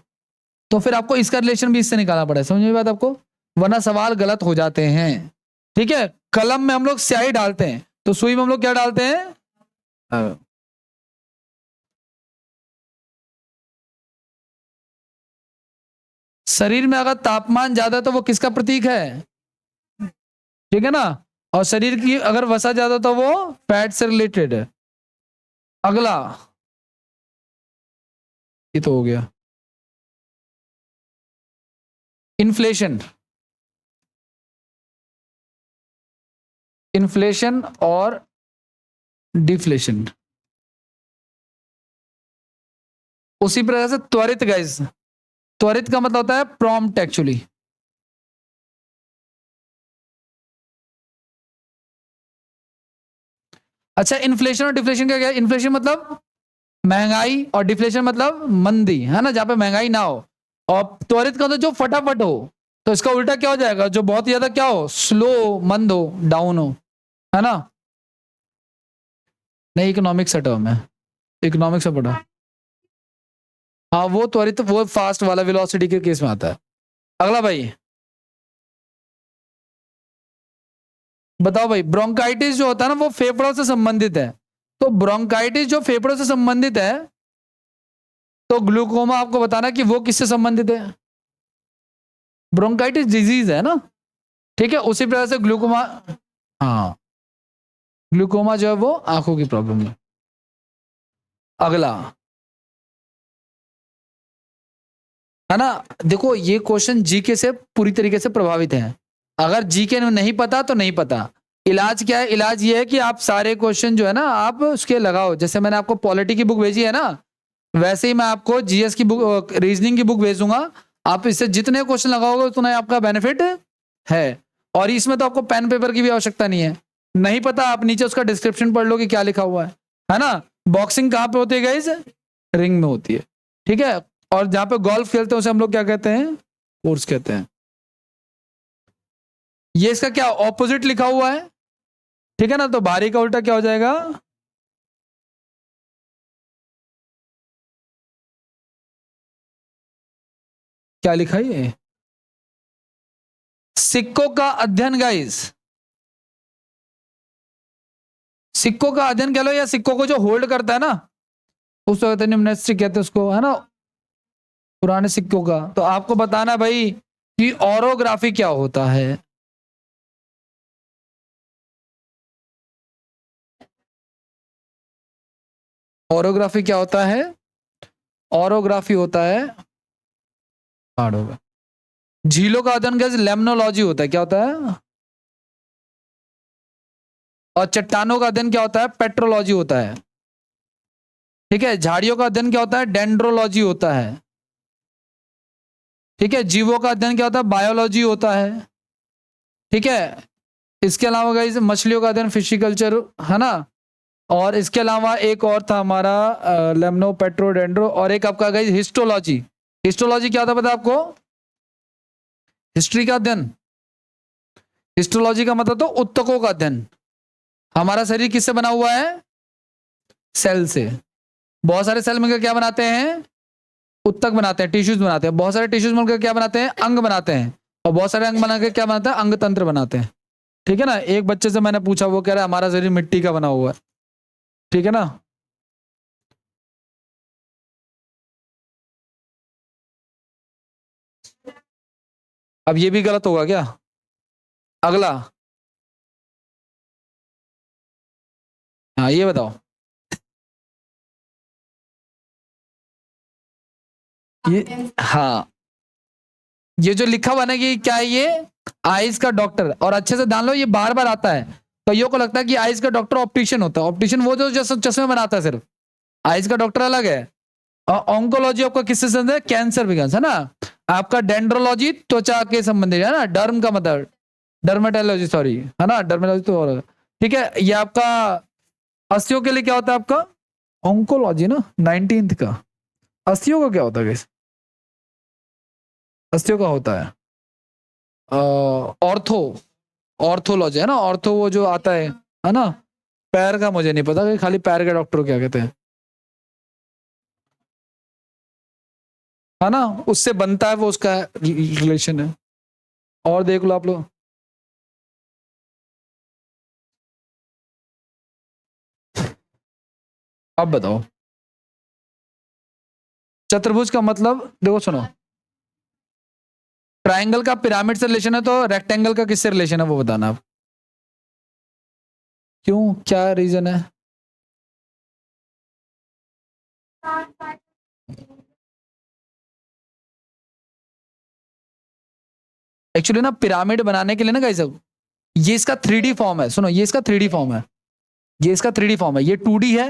तो फिर आपको इसका रिलेशन भी इससे निकालना पड़ेगा। समझ में बात आपको? वरना सवाल गलत हो जाते हैं। ठीक है, कलम में हम लोग स्याही डालते हैं, तो सुई में हम लोग क्या डालते हैं? शरीर में अगर तापमान ज्यादा है तो वो किसका प्रतीक है? ठीक है ना। और शरीर की अगर वसा ज्यादा तो वो फैट से रिलेटेड है। अगला, ये तो हो गया। इन्फ्लेशन। इन्फ्लेशन और डिफ्लेशन। उसी प्रकार से त्वरित, गाइस, त्वरित का मतलब होता है प्रॉम्प्ट एक्चुअली। अच्छा, इन्फ्लेशन और डिफ्लेशन क्या है? इन्फ्लेशन मतलब महंगाई और डिफ्लेशन मतलब मंदी, है ना, जहां पे महंगाई ना हो। और त्वरित का तो जो फटाफट हो, तो इसका उल्टा क्या हो जाएगा? जो बहुत ज्यादा क्या हो? स्लो, मंद हो, डाउन हो, है ना। नहीं, इकोनॉमिक्स का टर्म है, इकोनॉमिक्स से पढ़ा। हाँ, वो त्वरित, वो फास्ट वाला वेलोसिटी के केस में आता है। अगला भाई, बताओ भाई, ब्रोंकाइटिस जो होता है ना, वो फेफड़ों से संबंधित है। तो ब्रोंकाइटिस जो फेफड़ों से संबंधित है, तो ग्लूकोमा आपको बताना कि वो किससे संबंधित है। ब्रोंकाइटिस डिजीज है ना। ठीक है, उसी प्रकार से ग्लूकोमा, हाँ, ग्लूकोमा जो है वो आंखों की प्रॉब्लम है। अगला, है ना। देखो, ये क्वेश्चन जीके से पूरी तरीके से प्रभावित है। अगर जीके में नहीं पता तो नहीं पता। इलाज क्या है? इलाज ये है कि आप सारे क्वेश्चन जो है ना, आप उसके लगाओ। जैसे मैंने आपको पॉलिटी की बुक भेजी है ना, वैसे ही मैं आपको जीएस की बुक, रीजनिंग की बुक भेजूंगा। आप इससे जितने क्वेश्चन लगाओगे उतना आपका बेनिफिट है। और इसमें तो आपको पेन पेपर की भी आवश्यकता नहीं है। नहीं पता, आप नीचे उसका डिस्क्रिप्शन पढ़ लो कि क्या लिखा हुआ है ना। बॉक्सिंग कहाँ पे होती है गाइज? रिंग में होती है। ठीक है। और जहां पे गोल्फ खेलते हैं उसे हम लोग क्या कहते हैं? कोर्स कहते हैं। ये इसका क्या ऑपोजिट लिखा हुआ है? ठीक है ना, तो बारी का उल्टा क्या हो जाएगा? क्या लिखा है ये? सिक्कों का अध्ययन गाइस। सिक्कों का अध्ययन कह लो, या सिक्कों को जो होल्ड करता है ना, उसको कहते हैं निम्नलिखित, कहते हैं उसको, है ना, पुराने सिक्कों का। तो आपको बताना भाई कि ऑरोग्राफी क्या होता है। ऑरोग्राफी क्या होता है? ऑरोग्राफी होता है, हार्ड होगा। झीलों का अध्ययन गाइस लेमनोलॉजी होता है। क्या होता है? और चट्टानों का अध्ययन क्या होता है? पेट्रोलॉजी होता है। ठीक है। झाड़ियों का अध्ययन क्या होता है? डेंड्रोलॉजी होता है। ठीक है। जीवों का अध्ययन क्या होता है? बायोलॉजी होता है। ठीक है। इसके अलावा गाइस मछलियों का अध्ययन फिशिकल्चर, है ना। और इसके अलावा एक और था हमारा लेमनो पेट्रोडेंड्रो, और एक आपका गाइस हिस्टोलॉजी। हिस्टोलॉजी क्या होता है पता है आपको? हिस्ट्री का अध्ययन। हिस्टोलॉजी का मतलब तो उत्तकों का अध्ययन। हमारा शरीर किससे बना हुआ है? सेल से। बहुत सारे सेल मिलकर क्या बनाते हैं, उत्तक बनाते हैं, टिश्यूज बनाते हैं। बहुत सारे टिश्यूज मिलकर क्या बनाते हैं, अंग बनाते हैं। और बहुत सारे अंग बनाकर क्या बनाते हैं, अंग तंत्र बनाते हैं। ठीक है ना। एक बच्चे से मैंने पूछा, वो कह रहा है हमारा शरीर मिट्टी का बना हुआ है। ठीक है ना। अब ये भी गलत होगा क्या। अगला, हाँ ये बताओ। ये हाँ, ये जो लिखा हुआ ना कि क्या है ये, आइज का डॉक्टर, और अच्छे से ध्यान लो ये बार बार आता है। कईयों को लगता है कि आइज का डॉक्टर ऑप्टिशियन होता है। ऑप्टिशियन वो जो चश्मे बनाता है सिर्फ, आइज का डॉक्टर अलग है। और ऑन्कोलॉजी आपका किससे संबंधित है, कैंसर विज्ञान है ना। आपका डेंड्रोलॉजी त्वचा के संबंधित है ना, डर्म का मतलब डर्मेटोलॉजी, सॉरी है ना, डर्मेटोलॉजी तो और ठीक है। ये आपका अस्थियों के लिए क्या होता है आपका, ऑन्कोलॉजी ना, 19th का। अस्थियों का क्या होता है guys? अस्थियों का होता है ऑर्थो, ऑर्थोलॉजी है ना, ऑर्थो वो जो आता है ना। पैर का मुझे नहीं पता कि खाली पैर के डॉक्टर को क्या कहते हैं, है ना, उससे बनता है वो, उसका रिलेशन है। और देख लो आप लोग, अब बताओ। चतुर्भुज का मतलब देखो सुनो, ट्रायंगल का पिरामिड से रिलेशन है, तो रेक्टेंगल का किससे रिलेशन है वो बताना आप। क्यों, क्या रीजन है। एक्चुअली ना पिरामिड बनाने के लिए ना गाइस, ये इसका 3D फॉर्म है। सुनो, ये इसका 3D फॉर्म है, ये इसका 3D फॉर्म है। ये 2D है।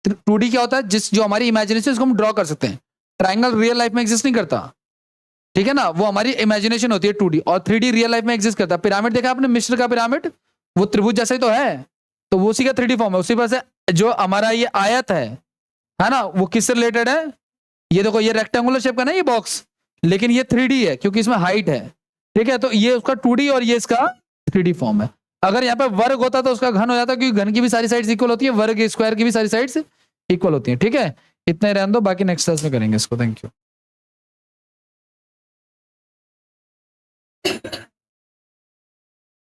2D क्या होता है, जिस जो हमारी इमेजिनेशन उसको हम ड्रॉ कर सकते हैं। ट्रायंगल रियल लाइफ में एग्जिस्ट नहीं करता। ठीक है ना, वो हमारी इमेजिनेशन होती है 2D, और 3D रियल लाइफ में एग्जिस्ट करता है। पिरामिड देखा आपने, मिस्र का पिरामिड, वो त्रिभुज जैसा ही तो है। तो वो उसी का 3D फॉर्म है। उसी वजह से जो हमारा ये आयत है ना, वो किससे रिलेटेड है। ये देखो, ये रेक्टेंगुलर शेप का ना ये बॉक्स, लेकिन ये 3D है क्योंकि इसमें हाइट है। ठीक है, तो ये उसका 2D और ये इसका 3D फॉर्म है। अगर यहाँ पे वर्ग होता तो उसका घन हो जाता, क्योंकि घन की भी सारी साइड्स इक्वल होती है, वर्ग स्क्वायर की भी सारी साइड्स इक्वल होती है। ठीक है, इतने रहने दो, बाकी नेक्स्ट क्लास में करेंगे इसको। Thank you.